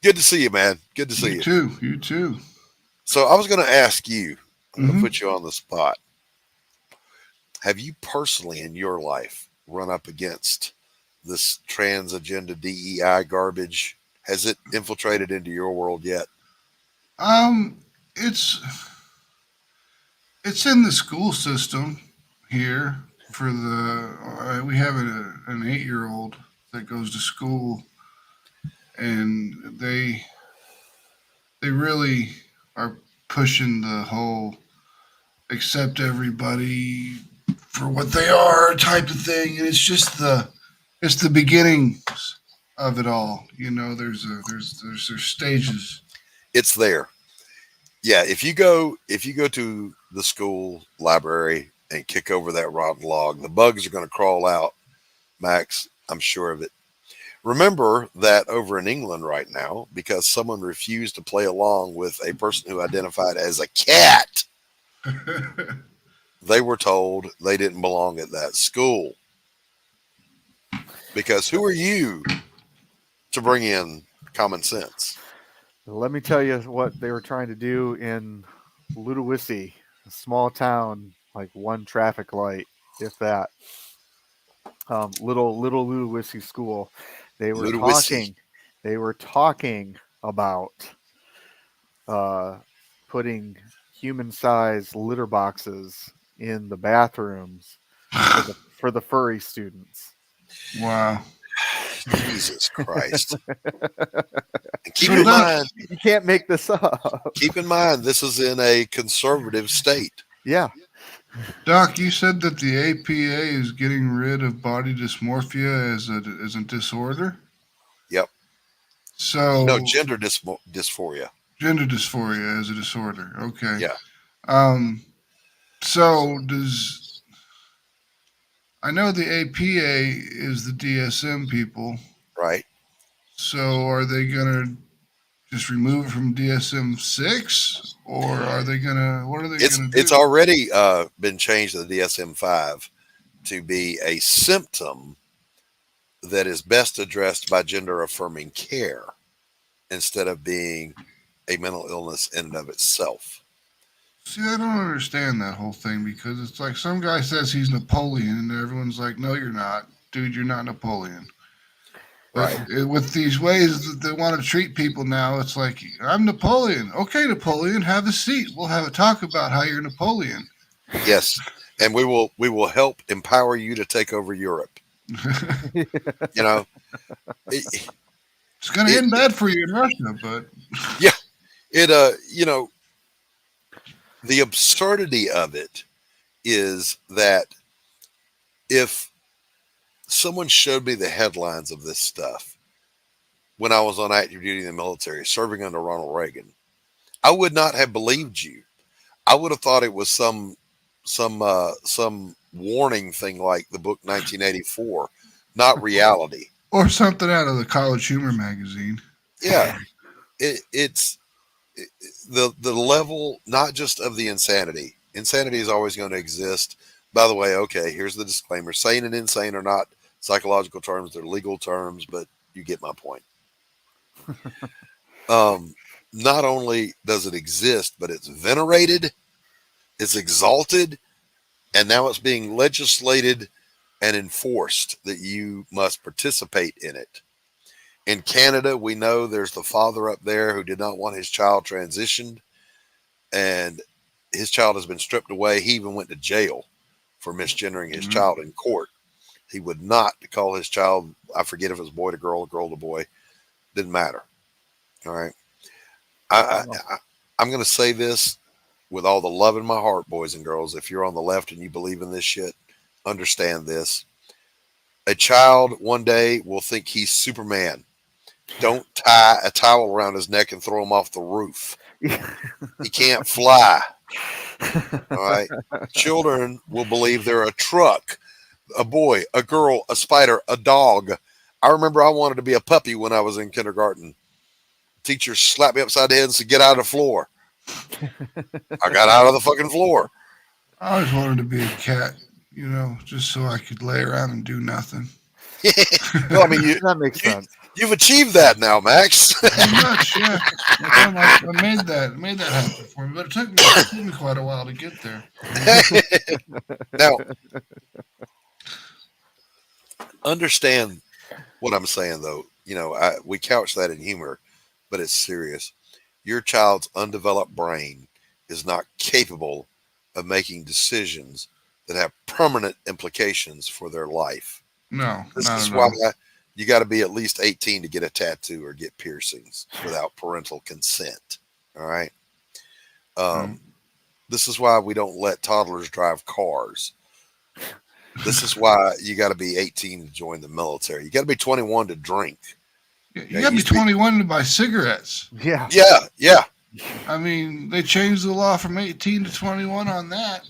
Good to see you, man. Good to see you. You too. You too. So I was going to ask you, I'm going to put you on the spot. Have you personally in your life run up against this trans agenda DEI garbage? Has it infiltrated into your world yet? It's in the school system here for the we have an 8-year-old that goes to school, and they really are pushing the whole accept everybody for what they are type of thing, and it's the beginning of it all. You know, there's stages. It's there. Yeah, if you go to the school library and kick over that rotten log, the bugs are going to crawl out, Max. I'm sure of it. Remember that over in England right now, because someone refused to play along with a person who identified as a cat, they were told they didn't belong at that school. Because who are you to bring in common sense? Let me tell you what they were trying to do in Ludowici, a small town, like one traffic light, if that. Little Ludowici school. They were talking about putting human-sized litter boxes in the bathrooms for the furry students. Wow. Jesus Christ. And keep in mind, you can't make this up. Keep in mind, this is in a conservative state. Yeah. Doc, you said that the APA is getting rid of body dysmorphia as a disorder? Yep. So no, gender dysphoria. Gender dysphoria is a disorder. Okay. Yeah. So I know the APA is the DSM people. Right. So are they going to just remove it from DSM-6, or are they going to? What are they going to do? It's already been changed to the DSM-5 to be a symptom that is best addressed by gender-affirming care instead of being a mental illness in and of itself. See, I don't understand that whole thing, because it's like some guy says he's Napoleon, and everyone's like, "No, you're not, dude. You're not Napoleon." Right. With these ways that they want to treat people now, it's like, I'm Napoleon. Okay, Napoleon, have a seat. We'll have a talk about how you're Napoleon. Yes, and we will help empower you to take over Europe. You know, it's going to end bad for you in Russia, but yeah, you know, the absurdity of it is that if someone showed me the headlines of this stuff when I was on active duty in the military, serving under Ronald Reagan, I would not have believed you. I would have thought it was some warning thing like the book 1984, not reality, or something out of the College Humor magazine. Yeah, it's the level not just of the insanity. Insanity is always going to exist. By the way, okay, here's the disclaimer: sane and insane are not psychological terms; they're legal terms. But you get my point. Not only does it exist, but it's venerated, it's exalted, and now it's being legislated and enforced that you must participate in it. In Canada, we know there's the father up there who did not want his child transitioned, and his child has been stripped away. He even went to jail for misgendering his child in court. He would not call his child, I forget if it was boy to girl to boy. Didn't matter. All right. I'm going to say this with all the love in my heart, boys and girls. If you're on the left and you believe in this shit, understand this. A child one day will think he's Superman. Don't tie a towel around his neck and throw him off the roof. He can't fly. All right. Children will believe they're a truck, a boy, a girl, a spider, a dog. I remember I wanted to be a puppy when I was in kindergarten. Teacher slapped me upside the head and said, "Get out of the floor." I got out of the fucking floor. I always wanted to be a cat, just so I could lay around and do nothing. Well, I mean, that makes sense. You've achieved that now, Max. Pretty much, yeah. I made that happen for me, but it took me quite a while to get there. Now, understand what I'm saying, though. We couch that in humor, but it's serious. Your child's undeveloped brain is not capable of making decisions that have permanent implications for their life. No, this not is at why all. you got to be at least 18 to get a tattoo or get piercings without parental consent. All right. This is why we don't let toddlers drive cars. This is why you got to be 18 to join the military. You got to be 21 to drink. You got to be 21 to buy cigarettes. Yeah. Yeah. I mean, they changed the law from 18 to 21 on that.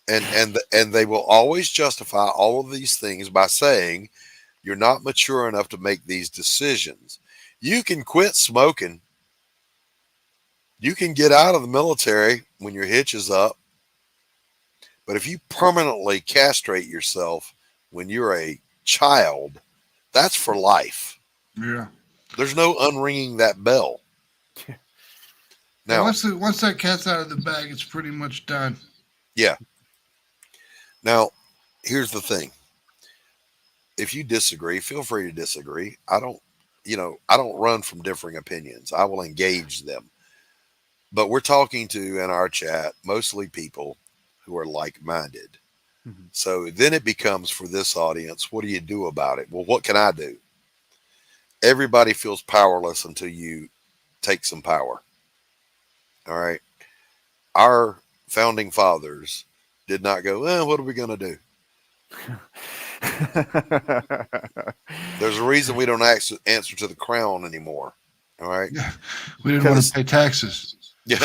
And they will always justify all of these things by saying you're not mature enough to make these decisions. You can quit smoking. You can get out of the military when your hitch is up. But if you permanently castrate yourself when you're a child, that's for life. Yeah. There's no unringing that bell. Now, once that cat's out of the bag, it's pretty much done. Yeah. Now, here's the thing. If you disagree, feel free to disagree. I don't run from differing opinions. I will engage them. But we're talking to, in our chat, mostly people who are like-minded. Mm-hmm. So then it becomes, for this audience, what do you do about it? Well, what can I do? Everybody feels powerless until you take some power. All right. Our founding fathers did not go, what are we going to do? There's a reason we don't answer to the crown anymore. All right. Yeah, we didn't want to pay taxes. Yeah.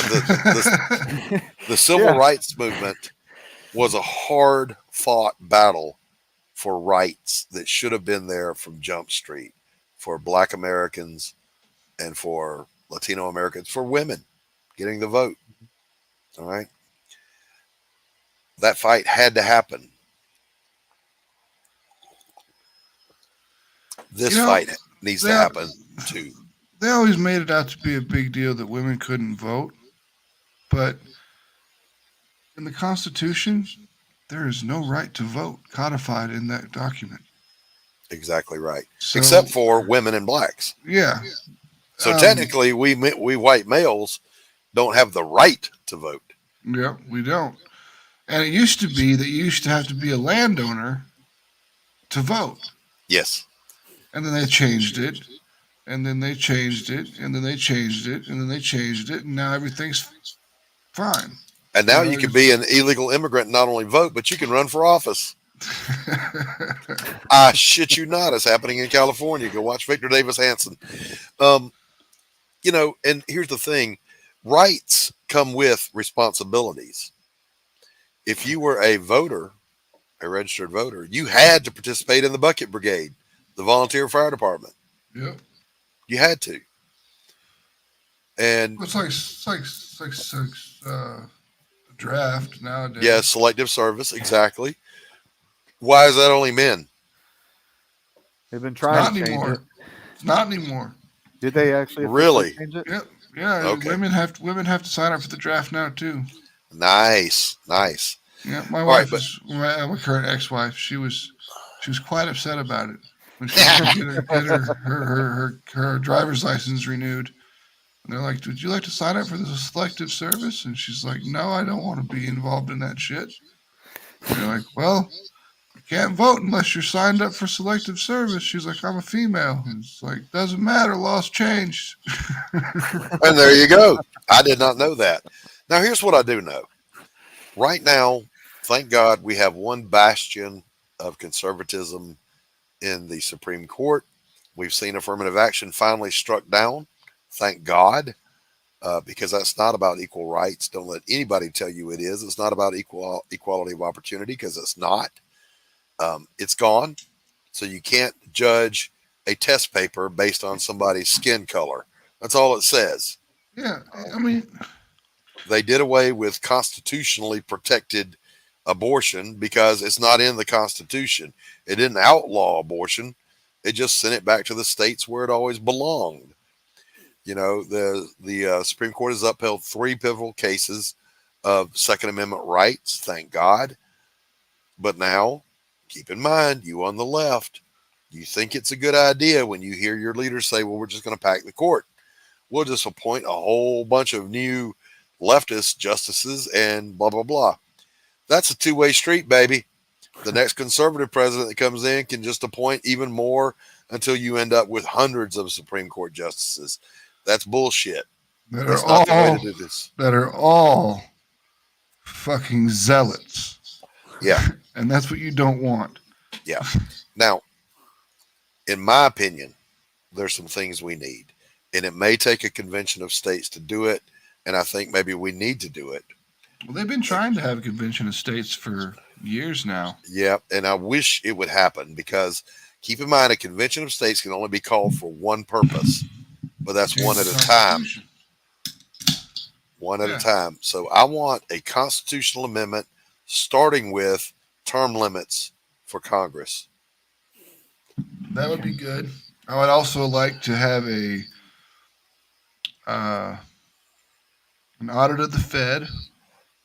The civil rights movement was a hard fought battle for rights that should have been there from Jump Street for Black Americans and for Latino Americans, for women getting the vote. All right. That fight had to happen. This fight needs to happen too. They always made it out to be a big deal that women couldn't vote. But in the Constitution, there is no right to vote codified in that document. Exactly right. So, except for women and blacks. Yeah. So technically, we white males don't have the right to vote. Yeah, we don't. And it used to be that you used to have to be a landowner to vote. Yes. And then they changed it. And then they changed it. And then they changed it. And then they changed it. And now everything's fine. And now you can be an illegal immigrant and not only vote, but you can run for office. I shit you not. It's happening in California. Go watch Victor Davis Hanson. And here's the thing. Rights come with responsibilities. If you were a voter, a registered voter, you had to participate in the bucket brigade, the volunteer fire department. Yep. You had to. And it's like draft nowadays. Yeah, selective service, exactly. Why is that only men? They've been trying to change it. It's not anymore. Did they actually really change it? Yep. Yeah. Okay. Women have to sign up for the draft now too. Nice. Yeah, my wife my current ex-wife. She was quite upset about it when she get her driver's license renewed. And they're like, "Would you like to sign up for the selective service?" And she's like, "No, I don't want to be involved in that shit." And they're like, "Well, you can't vote unless you're signed up for selective service." She's like, "I'm a female." And it's like, doesn't matter. Laws changed. And there you go. I did not know that. Now, here's what I do know. Right now, thank God, we have one bastion of conservatism in the Supreme Court. We've seen affirmative action finally struck down. Thank God, because that's not about equal rights. Don't let anybody tell you it is. It's not about equality of opportunity, because it's not. It's gone. So you can't judge a test paper based on somebody's skin color. That's all it says. Yeah, I mean, They did away with constitutionally protected abortion because it's not in the Constitution. It didn't outlaw abortion. It just sent it back to the states where it always belonged. You know, the Supreme Court has upheld 3 pivotal cases of Second Amendment rights, thank God. But now, keep in mind, you on the left, you think it's a good idea when you hear your leaders say, well, we're just going to pack the court. We'll just appoint a whole bunch of new leftist justices and blah, blah, blah. That's a two-way street, baby. The next conservative president that comes in can just appoint even more until you end up with hundreds of Supreme Court justices. That's bullshit. That's not the way to do this. That are all fucking zealots. Yeah. And that's what you don't want. Yeah. Now, in my opinion, there's some things we need. And it may take a convention of states to do it. And I think maybe we need to do it. Well, they've been trying to have a convention of states for years now. Yeah. And I wish it would happen because keep in mind, a convention of states can only be called for one purpose, but that's one at a time. One at a time. So I want a constitutional amendment starting with term limits for Congress. That would be good. I would also like to have an audit of the Fed.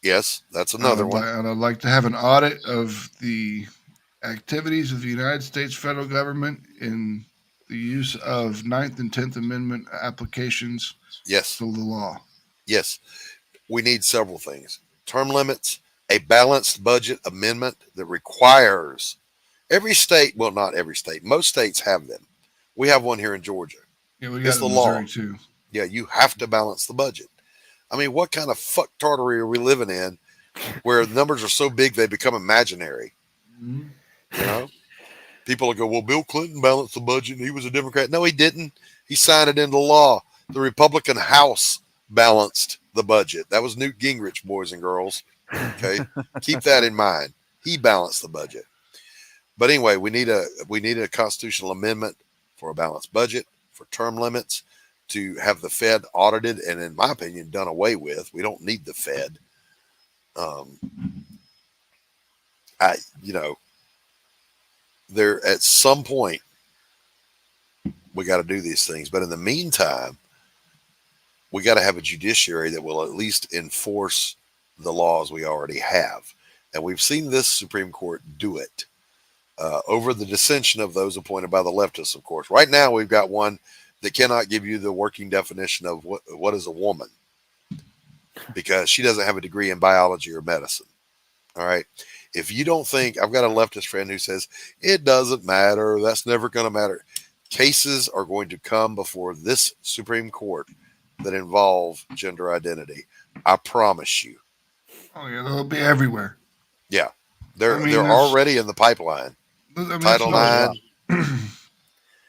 Yes, that's another one. And I'd like to have an audit of the activities of the United States federal government in the use of 9th and 10th Amendment applications to the law. Yes. We need several things. Term limits, a balanced budget amendment that requires every state, well, not every state, most states have them. We have one here in Georgia. Yeah, we got it's the Missouri law too. Yeah, you have to balance the budget. I mean, what kind of fucktardery are we living in where numbers are so big they become imaginary? Mm-hmm. You know? People will go, well, Bill Clinton balanced the budget and he was a Democrat. No, he didn't. He signed it into law. The Republican House balanced the budget. That was Newt Gingrich, boys and girls. Okay. Keep that in mind. He balanced the budget. But anyway, we need a constitutional amendment for a balanced budget, for term limits, to have the Fed audited and, in my opinion, done away with. We don't need the Fed. There at some point we got to do these things, but in the meantime, we got to have a judiciary that will at least enforce the laws we already have, and we've seen this Supreme Court do it over the dissension of those appointed by the leftists. Of course, right now we've got one that cannot give you the working definition of what is a woman because she doesn't have a degree in biology or medicine. All right. If you don't think, I've got a leftist friend who says it doesn't matter, that's never going to matter. Cases are going to come before this Supreme Court that involve gender identity. I promise you. Oh yeah, they'll be everywhere. Yeah. They're already in the pipeline. Title IX.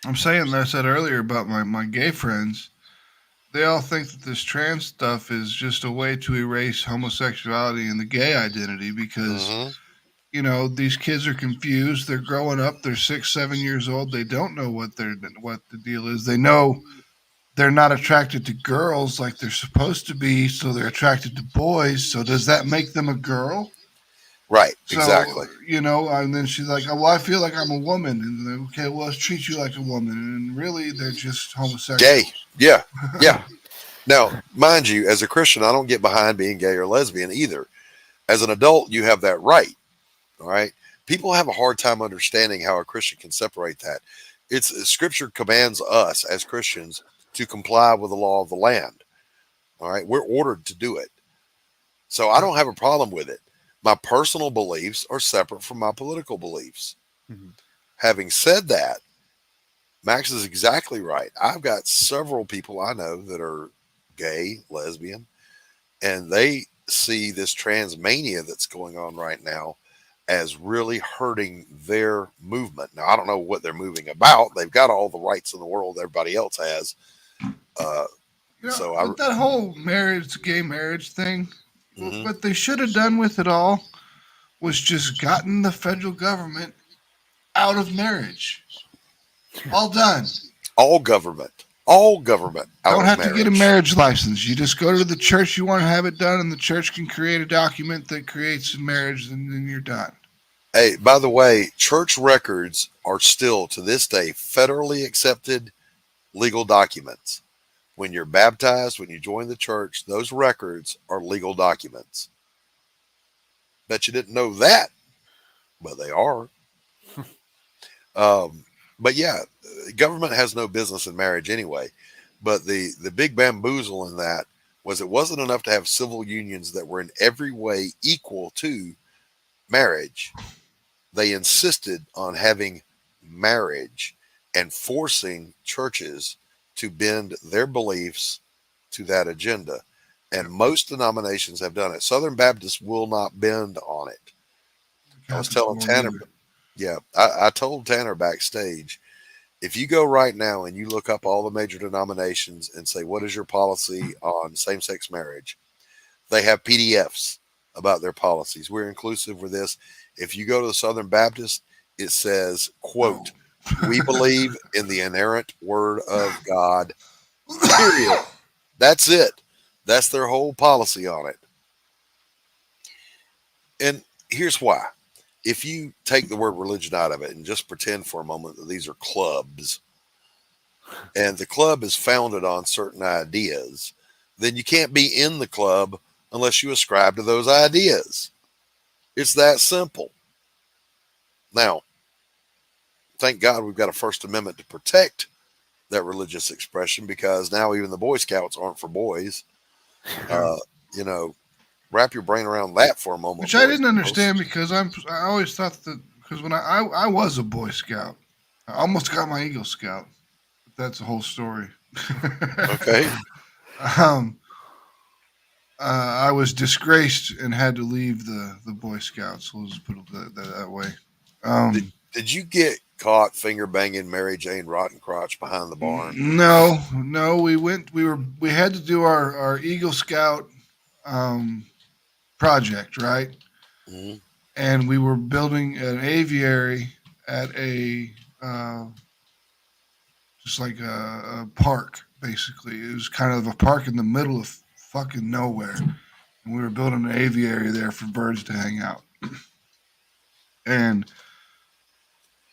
I'm saying, I said earlier about my gay friends, they all think that this trans stuff is just a way to erase homosexuality and the gay identity because, these kids are confused. They're growing up. They're 6, 7 years old. They don't know what the deal is. They know they're not attracted to girls like they're supposed to be, so they're attracted to boys. So does that make them a girl? Right, so, exactly. And then she's like, oh, well, I feel like I'm a woman. And then, okay, well, let's treat you like a woman. And really, they're just homosexual. Gay. Yeah. Yeah. Now, mind you, as a Christian, I don't get behind being gay or lesbian either. As an adult, you have that right. All right. People have a hard time understanding how a Christian can separate that. Scripture commands us as Christians to comply with the law of the land. All right. We're ordered to do it. So I don't have a problem with it. My personal beliefs are separate from my political beliefs. Mm-hmm. Having said that, Max is exactly right. I've got several people I know that are gay, lesbian, and they see this trans mania that's going on right now as really hurting their movement. Now, I don't know what they're moving about. They've got all the rights in the world everybody else has. That whole gay marriage thing, what they should have done with it all was just gotten the federal government out of marriage. All done. All government. all government out Don't of have marriage. to get a marriage license. You just go to the church you want to have it done, and the church can create a document that creates a marriage, and then you're done. Hey, by the way, church records are still to this day federally accepted legal documents. When you're baptized, when you join the church, those records are legal documents. Bet you didn't know that, but they are. But yeah, government has no business in marriage anyway. But the big bamboozle in that was it wasn't enough to have civil unions that were in every way equal to marriage. They insisted on having marriage and forcing churches to bend their beliefs to that agenda. And most denominations have done it. Southern Baptists will not bend on it. I was telling Tanner, I told Tanner backstage, if you go right now and you look up all the major denominations and say, what is your policy on same-sex marriage? They have PDFs about their policies. We're inclusive with this. If you go to the Southern Baptist, it says, quote, we believe in the inerrant word of God, period. That's it. That's their whole policy on it. And here's why. If you take the word religion out of it and just pretend for a moment that these are clubs, and the club is founded on certain ideas, then you can't be in the club unless you ascribe to those ideas. It's that simple. Now, thank God we've got a First Amendment to protect that religious expression, because now even the Boy Scouts aren't for boys. You know, wrap your brain around that for a moment. Which I didn't understand, because I always thought that, because when I was a Boy Scout, I almost got my Eagle Scout. But that's a whole story. Okay. I was disgraced and had to leave the Boy Scouts. We'll just put it that way. Did you get caught finger banging Mary Jane Rottencrotch behind the barn? No. We had to do our Eagle Scout project, right? Mm-hmm. And we were building an aviary at a just like a park, basically. It was kind of a park in the middle of fucking nowhere, and we were building an aviary there for birds to hang out. And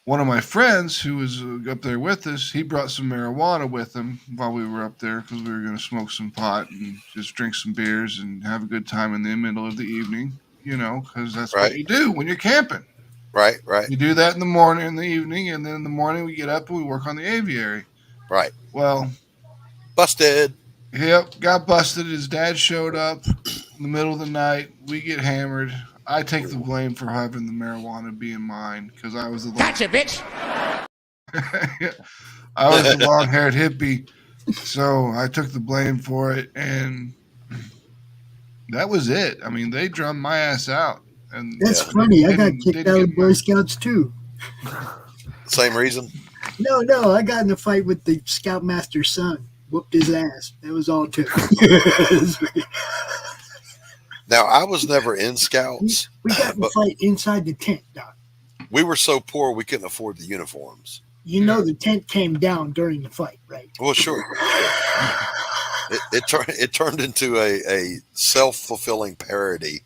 one of my friends who was up there with us, he brought some marijuana with him while we were up there, because we were going to smoke some pot and just drink some beers and have a good time in the middle of the evening, you know, because that's what you do when you're camping. Right. You do that in the morning, in the evening, and then in the morning we get up and we work on the aviary. Right. Well, busted. Yep, got busted. His dad showed up in the middle of the night. We get hammered. I take the blame for having the marijuana being mine, because I was the Gotcha, bitch. I was the long-haired hippie, so I took the blame for it, and that was it. I mean, they drummed my ass out. And that's funny. I got kicked out of Boy Scouts too. Same reason? No. I got in a fight with the Scoutmaster's son. Whooped his ass. That was all too. Now, I was never in Scouts. We got in a fight inside the tent, Doc. We were so poor we couldn't afford the uniforms. You know the tent came down during the fight, right? Well, sure. It turned into a self-fulfilling parody.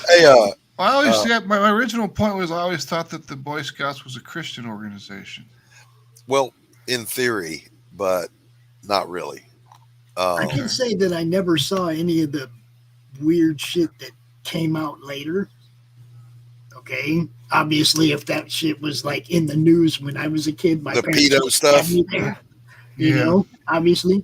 Hey, I always my original point was I always thought that the Boy Scouts was a Christian organization. Well, in theory, but not really. I can say that I never saw any of the weird shit that came out later. Okay, obviously, if that shit was like in the news when I was a kid, my parents pedo stuff, you know, obviously.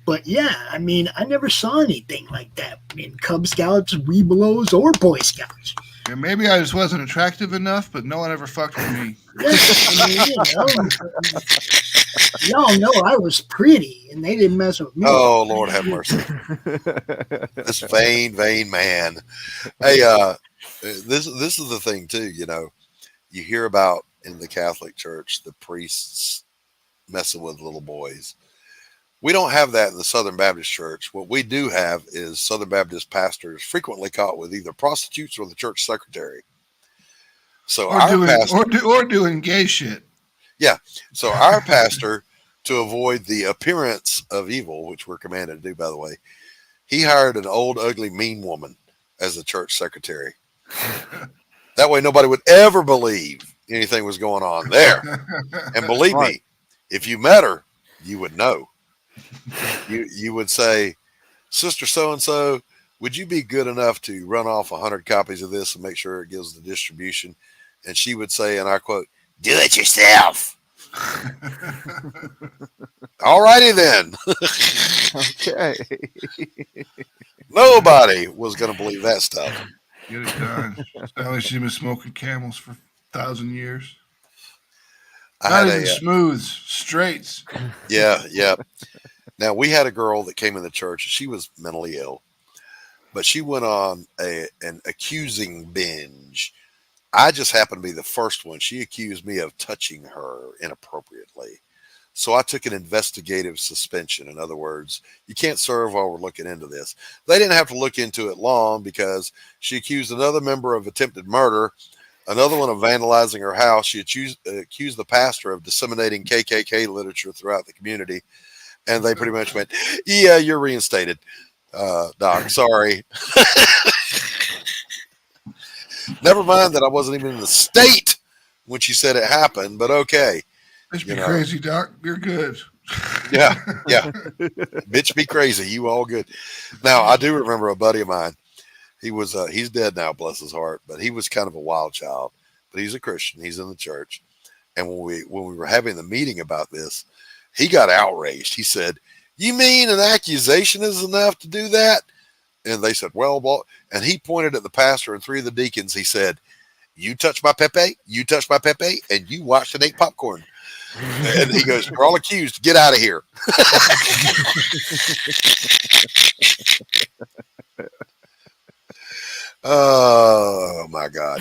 But yeah, I mean, I never saw anything like that in Cub Scouts, Webelos, or Boy Scouts. Yeah, maybe I just wasn't attractive enough, but no one ever fucked with me. I mean, y'all know I was pretty, and they didn't mess with me. Oh, Lord have mercy. This vain man. Hey, this is the thing too. You know, you hear about in the Catholic Church the priests messing with little boys. We don't have that in the Southern Baptist Church. What we do have is Southern Baptist pastors frequently caught with either prostitutes or the church secretary. So or doing gay shit. Yeah. So our pastor to avoid the appearance of evil, which we're commanded to do, by the way, he hired an old, ugly, mean woman as the church secretary. That way nobody would ever believe anything was going on there. And believe me, if you met her, you would know. You would say, Sister so-and-so, would you be good enough to run off 100 copies of this and make sure it gives the distribution? And she would say, and I quote, do it yourself. All righty then. Okay. Nobody was going to believe that stuff. Get it done. Sounds like she's been smoking Camels for 1,000 years. Not even smooths, straights. Yeah. Now, we had a girl that came in the church. She was mentally ill, but she went on an accusing binge. I just happened to be the first one. She accused me of touching her inappropriately. So I took an investigative suspension. In other words, you can't serve while we're looking into this. They didn't have to look into it long because she accused another member of attempted murder, another one of vandalizing her house. She accused the pastor of disseminating KKK literature throughout the community. And they pretty much went, yeah, you're reinstated, Doc. Sorry. Never mind that I wasn't even in the state when she said it happened, but okay. Bitch be crazy, Doc. You're good. Yeah. Bitch be crazy. You all good. Now, I do remember a buddy of mine. He was he's dead now, bless his heart, but he was kind of a wild child. But he's a Christian. He's in the church. And when we were having the meeting about this, he got outraged. He said, you mean an accusation is enough to do that? And they said, well, and he pointed at the pastor and 3 of the deacons. He said, you touch my Pepe, and you watched and ate popcorn. And he goes, you're all accused. Get out of here. Oh, my God.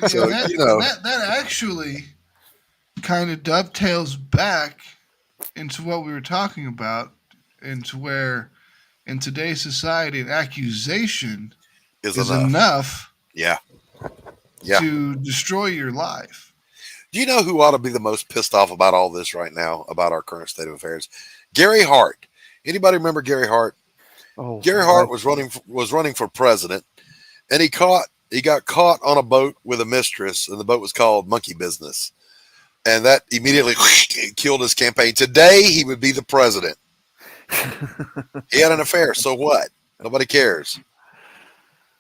So, that actually kind of dovetails back into what we were talking about, into where in today's society an accusation is enough to destroy your life. Do you know who ought to be the most pissed off about all this right now, about our current state of affairs? Gary Hart. Anybody remember Gary Hart? Oh, Gary Hart was running for president, and he got caught on a boat with a mistress, and the boat was called Monkey Business. And that immediately killed his campaign. Today, he would be the president. He had an affair. So what? Nobody cares.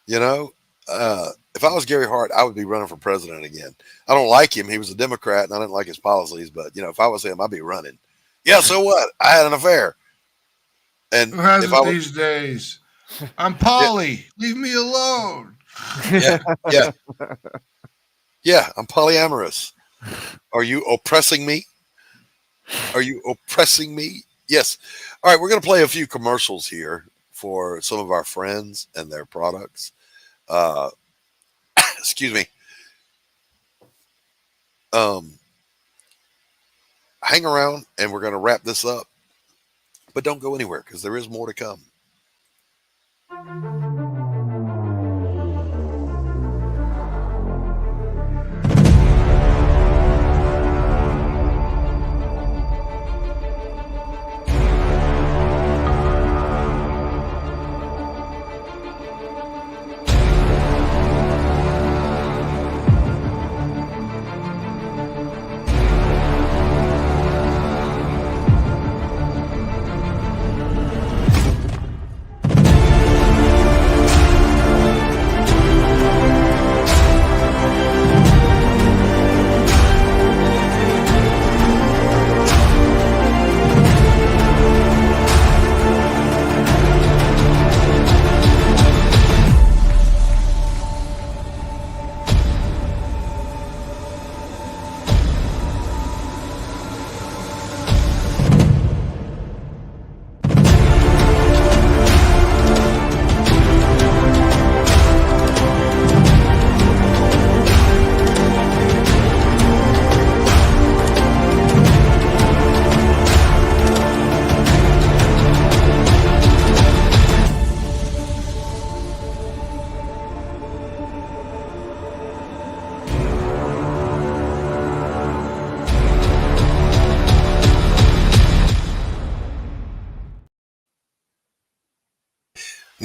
You know, if I was Gary Hart, I would be running for president again. I don't like him. He was a Democrat, and I didn't like his policies. But, you know, if I was him, I'd be running. Yeah, so what? I had an affair. And who has it these days? I'm Polly. Leave me alone. Yeah, I'm polyamorous. Are you oppressing me? Yes. All right, we're going to play a few commercials here for some of our friends and their products. Excuse me. Hang around, and we're going to wrap this up. But don't go anywhere, because there is more to come.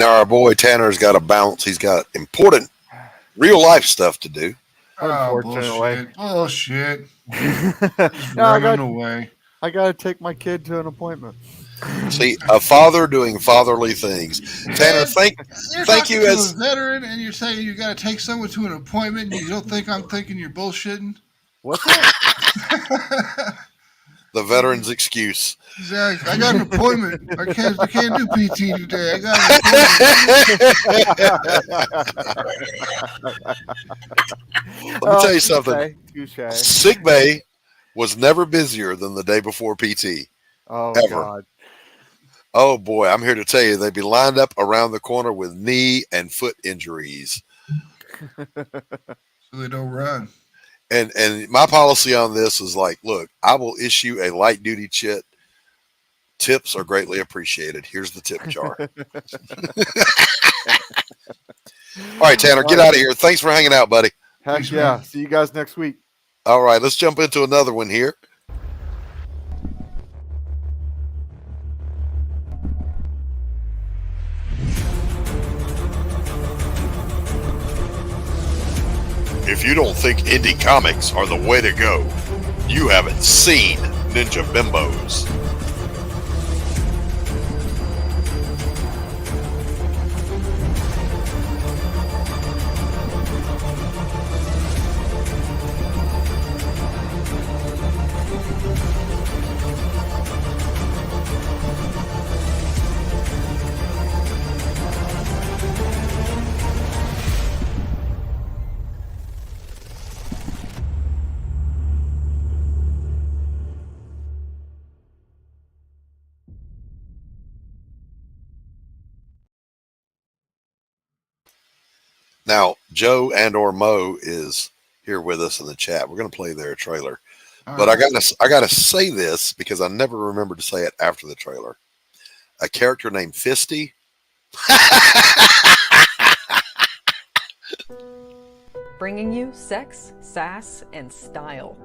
Now our boy Tanner's got to bounce. He's got important real life stuff to do. Unfortunately. Bullshit. No, running away. I got to take my kid to an appointment. See, a father doing fatherly things. Tanner, thank you to as a veteran, and you're saying you got to take someone to an appointment, and you don't think I'm thinking you're bullshitting? What's that? the veteran's excuse. Exactly. I got an appointment. I can't do PT today. I got an Let me tell you something. Touché. Sick bay was never busier than the day before PT. Oh, ever. God. Oh, boy. I'm here to tell you, they'd be lined up around the corner with knee and foot injuries. So they don't run. And my policy on this is like, look, I will issue a light duty chit. Tips are greatly appreciated. Here's the tip jar. All right, Tanner, get out of here. Thanks for hanging out, buddy. Heck Thanks, yeah. man. See you guys next week. All right, let's jump into another one here. If you don't think indie comics are the way to go, you haven't seen Ninja Bimbos. Now, Joe and or Mo is here with us in the chat. We're going to play their trailer. But I gotta say this because I never remember to say it after the trailer. A character named Fisty. Bringing you sex, sass, and style.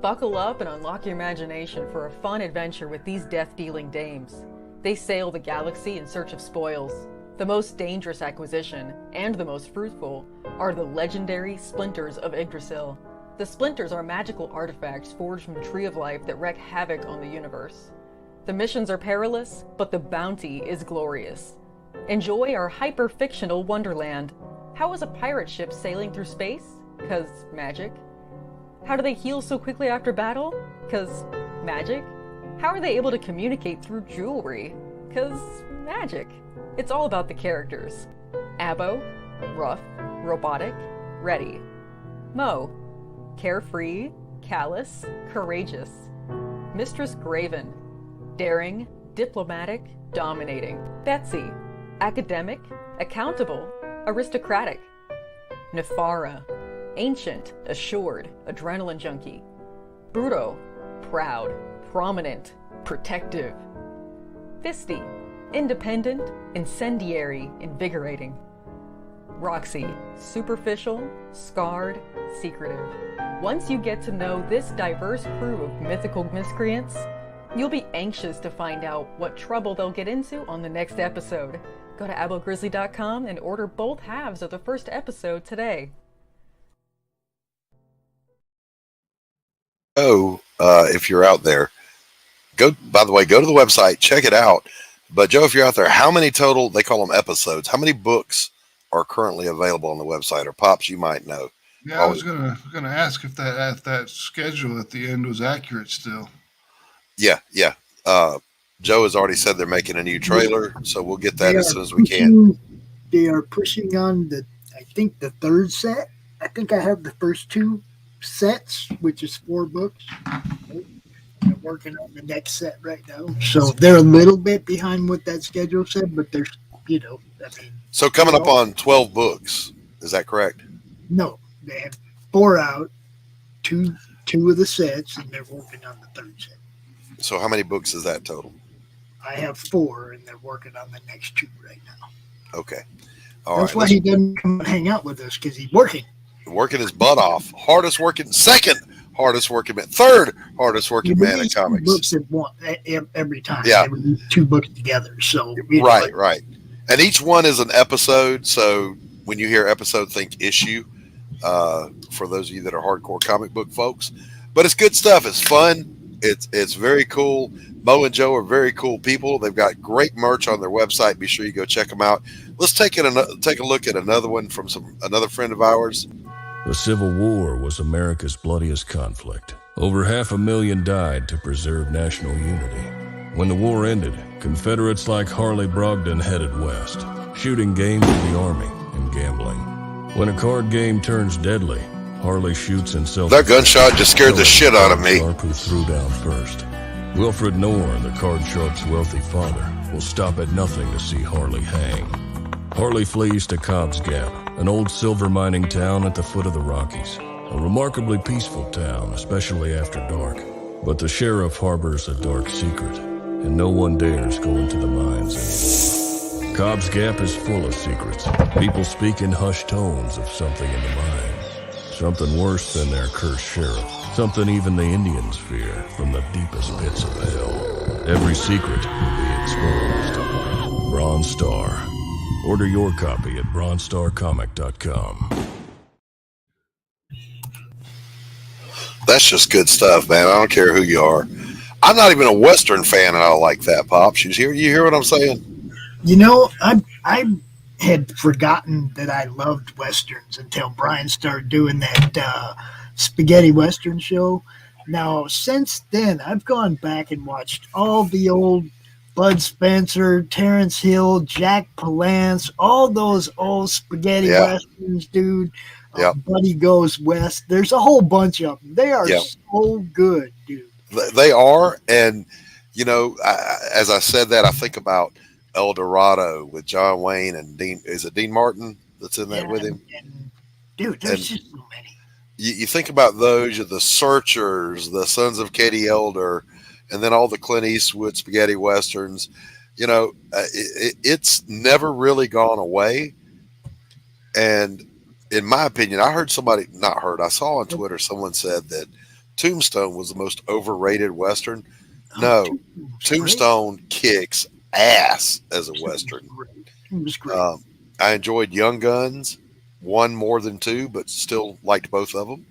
Buckle up and unlock your imagination for a fun adventure with these death-dealing dames. They sail the galaxy in search of spoils. The most dangerous acquisition, and the most fruitful, are the legendary Splinters of Yggdrasil. The Splinters are magical artifacts forged from the Tree of Life that wreak havoc on the universe. The missions are perilous, but the bounty is glorious. Enjoy our hyper-fictional wonderland. How is a pirate ship sailing through space? 'Cause magic. How do they heal so quickly after battle? 'Cause magic. How are they able to communicate through jewelry? 'Cause magic. It's all about the characters. Abo, rough, robotic, ready. Mo, carefree, callous, courageous. Mistress Graven, daring, diplomatic, dominating. Betsy, academic, accountable, aristocratic. Nefara, ancient, assured, adrenaline junkie. Bruto, proud, prominent, protective. Fisty, independent, incendiary, invigorating. Roxy, superficial, scarred, secretive. Once you get to know this diverse crew of mythical miscreants, you'll be anxious to find out what trouble they'll get into on the next episode. Go to abogrizzly.com and order both halves of the first episode today. Oh, if you're out there, go to the website, check it out. But Joe, if you're out there, how many total, they call them episodes, how many books are currently available on the website, or Pops, you might know? Yeah, I was gonna ask if that schedule at the end was accurate still. Yeah. Joe has already said they're making a new trailer, so we'll get that as soon as we can. They are pushing on the third set. I think I have the first two sets, which is 4 books. I'm working on the next set right now. So they're a little bit behind what that schedule said, but they're, So coming up on 12 books, is that correct? No, they have 4 out, two of the sets, and they're working on the third set. So how many books is that total? I have 4, and they're working on the next 2 right now. Okay. That's why he doesn't come and hang out with us, because he's working. Working his butt off. Hardest working, second hardest working man, third hardest working man in comics. Books at one every time. Yeah, they 2 books together. So right. And each one is an episode. So when you hear episode, think issue. For those of you that are hardcore comic book folks, but it's good stuff. It's fun. It's very cool. Mo and Joe are very cool people. They've got great merch on their website. Be sure you go check them out. Let's take a look at another one from another friend of ours. The Civil War was America's bloodiest conflict. Over 500,000 died to preserve national unity. When the war ended, Confederates like Harley Brogdon headed west, shooting game for the Army and gambling. When a card game turns deadly, Harley shoots in self. That gunshot just scared the shit out of me. Sharp who threw down first. Wilfred Knorr, the card sharp's wealthy father, will stop at nothing to see Harley hang. Harley flees to Cobb's Gap, an old silver mining town at the foot of the Rockies. A remarkably peaceful town, especially after dark. But the sheriff harbors a dark secret, and no one dares go into the mines anymore. Cobb's Gap is full of secrets. People speak in hushed tones of something in the mines. Something worse than their cursed sheriff. Something even the Indians fear from the deepest pits of hell. Every secret will be exposed. Bronze Star. Order your copy at bronzestarcomic.com. That's just good stuff, man. I don't care who you are. I'm not even a Western fan, and I like that, Pops. You hear what I'm saying? You know, I had forgotten that I loved Westerns until Brian started doing that spaghetti Western show. Now, since then, I've gone back and watched all the old Bud Spencer, Terrence Hill, Jack Palance, all those old spaghetti Westerns, dude. Buddy Goes West. There's a whole bunch of them. They are so good, dude. They are. And, you know, as I said that, I think about El Dorado with John Wayne and Dean. Is it Dean Martin that's in that with him? Dude, there's just so many. You think about those, the Searchers, the Sons of Katie Elder, and then all the Clint Eastwood spaghetti Westerns. You know, it's never really gone away. And in my opinion, I saw on Twitter someone said that Tombstone was the most overrated Western. No, Tombstone kicks ass as a Western. It was great. I enjoyed Young Guns, one more than two, but still liked both of them.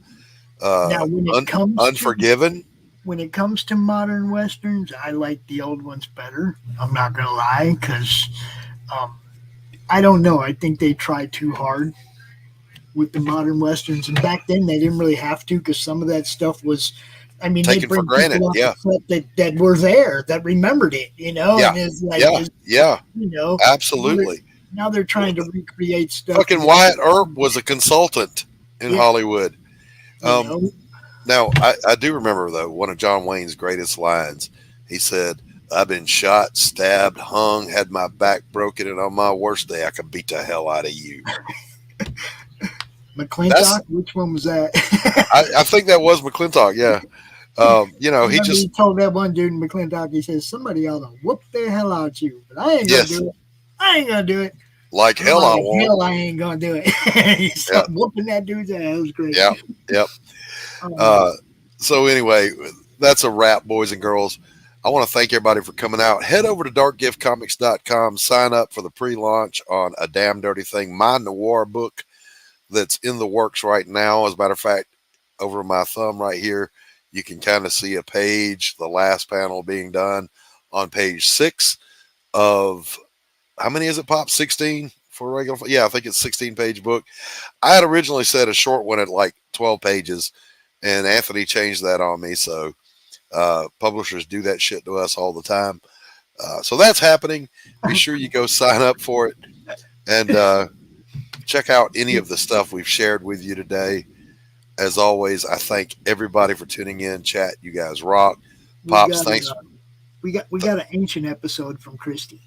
Now, when it comes Unforgiven. When it comes to modern Westerns, I like the old ones better. I'm not going to lie, because I don't know. I think they try too hard with the modern Westerns. And back then, they didn't really have to, because some of that stuff was, I mean, taken for granted. That were there, that remembered it, you know? Yeah. And it's like, you know, absolutely. Now they're trying to recreate stuff. Fucking Wyatt Earp was a consultant in Hollywood. Now, I do remember, though, one of John Wayne's greatest lines. He said, "I've been shot, stabbed, hung, had my back broken, and on my worst day, I could beat the hell out of you." McClintock? Which one was that? I think that was McClintock, yeah. You know, he told that one dude in McClintock, he says, somebody ought to whoop the hell out you, but I ain't going to do it. I ain't going to do it. Like hell I won't. Hell, I ain't going to do it. He started whooping that dude's ass. It was great. Yep. So anyway, that's a wrap, boys and girls. I want to thank everybody for coming out. Head over to darkgiftcomics.com. Sign up for the pre-launch on A Damn Dirty Thing, my noir book that's in the works right now. As a matter of fact, over my thumb right here, you can kind of see a page, the last panel being done on page 6 of, how many is it, Pop? 16 for a regular? Yeah, I think it's 16-page book. I had originally said a short one at like 12 pages, and Anthony changed that on me. So publishers do that shit to us all the time. So that's happening. Be sure you go sign up for it and check out any of the stuff we've shared with you today. As always, I thank everybody for tuning in. Chat, you guys rock. Pops, thanks. We got an ancient episode from Christie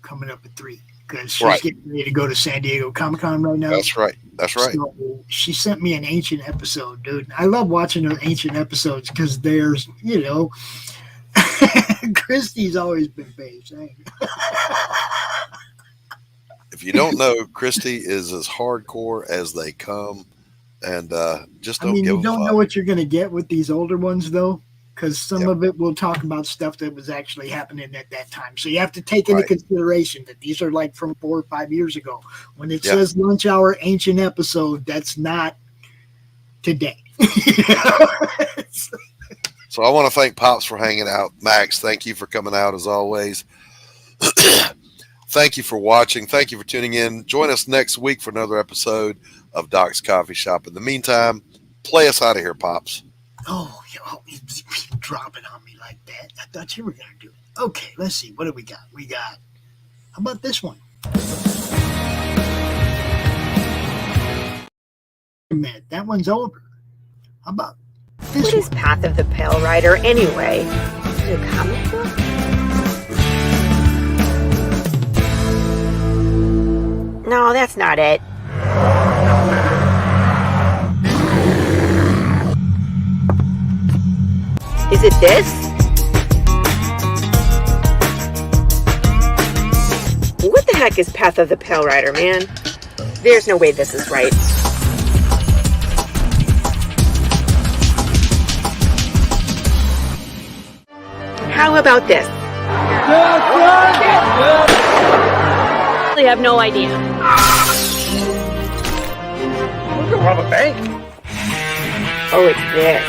coming up at 3 because she's getting ready to go to San Diego Comic-Con right now. That's right. So she sent me an ancient episode, dude. I love watching her ancient episodes because there's, you know, Christie's always been based. If you don't know, Christie is as hardcore as they come, and just don't give a fuck. You don't know what you're going to get with these older ones, though, because some of it will talk about stuff that was actually happening at that time. So you have to take into consideration that these are like from 4 or 5 years ago. When it says lunch hour ancient episode, that's not today. So I want to thank Pops for hanging out. Max, thank you for coming out as always. Thank you for watching. Thank you for tuning in. Join us next week for another episode of Doc's Coffee Shop. In the meantime, play us out of here, Pops. Oh, you keep dropping on me like that. I thought you were going to do it. Okay, let's see. What do we got? How about this one? Wait a minute, that one's over. How about this What is Path of the Pale Rider anyway? Is it a comic book? No, that's not it. Is it this? What the heck is Path of the Pale Rider, man? There's no way this is right. How about this? I have no idea. We're gonna rob a bank. Oh, it's this.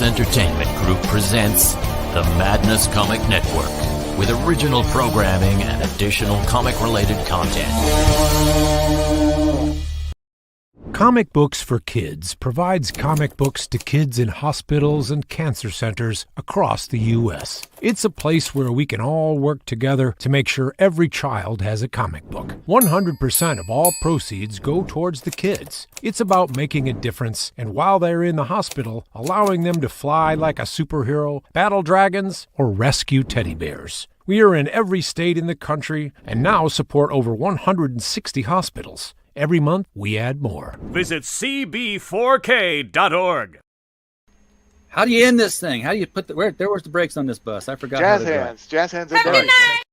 Entertainment Group presents the Madness Comic Network with original programming and additional comic-related content. Comic Books for Kids provides comic books to kids in hospitals and cancer centers across the U.S. It's a place where we can all work together to make sure every child has a comic book. 100% of all proceeds go towards the kids. It's about making a difference, and while they're in the hospital, allowing them to fly like a superhero, battle dragons, or rescue teddy bears. We are in every state in the country and now support over 160 hospitals. Every month, we add more. Visit cb4k.org. How do you end this thing? How do you put the... where's the brakes on this bus? I forgot. Jazz hands. Jazz hands are done.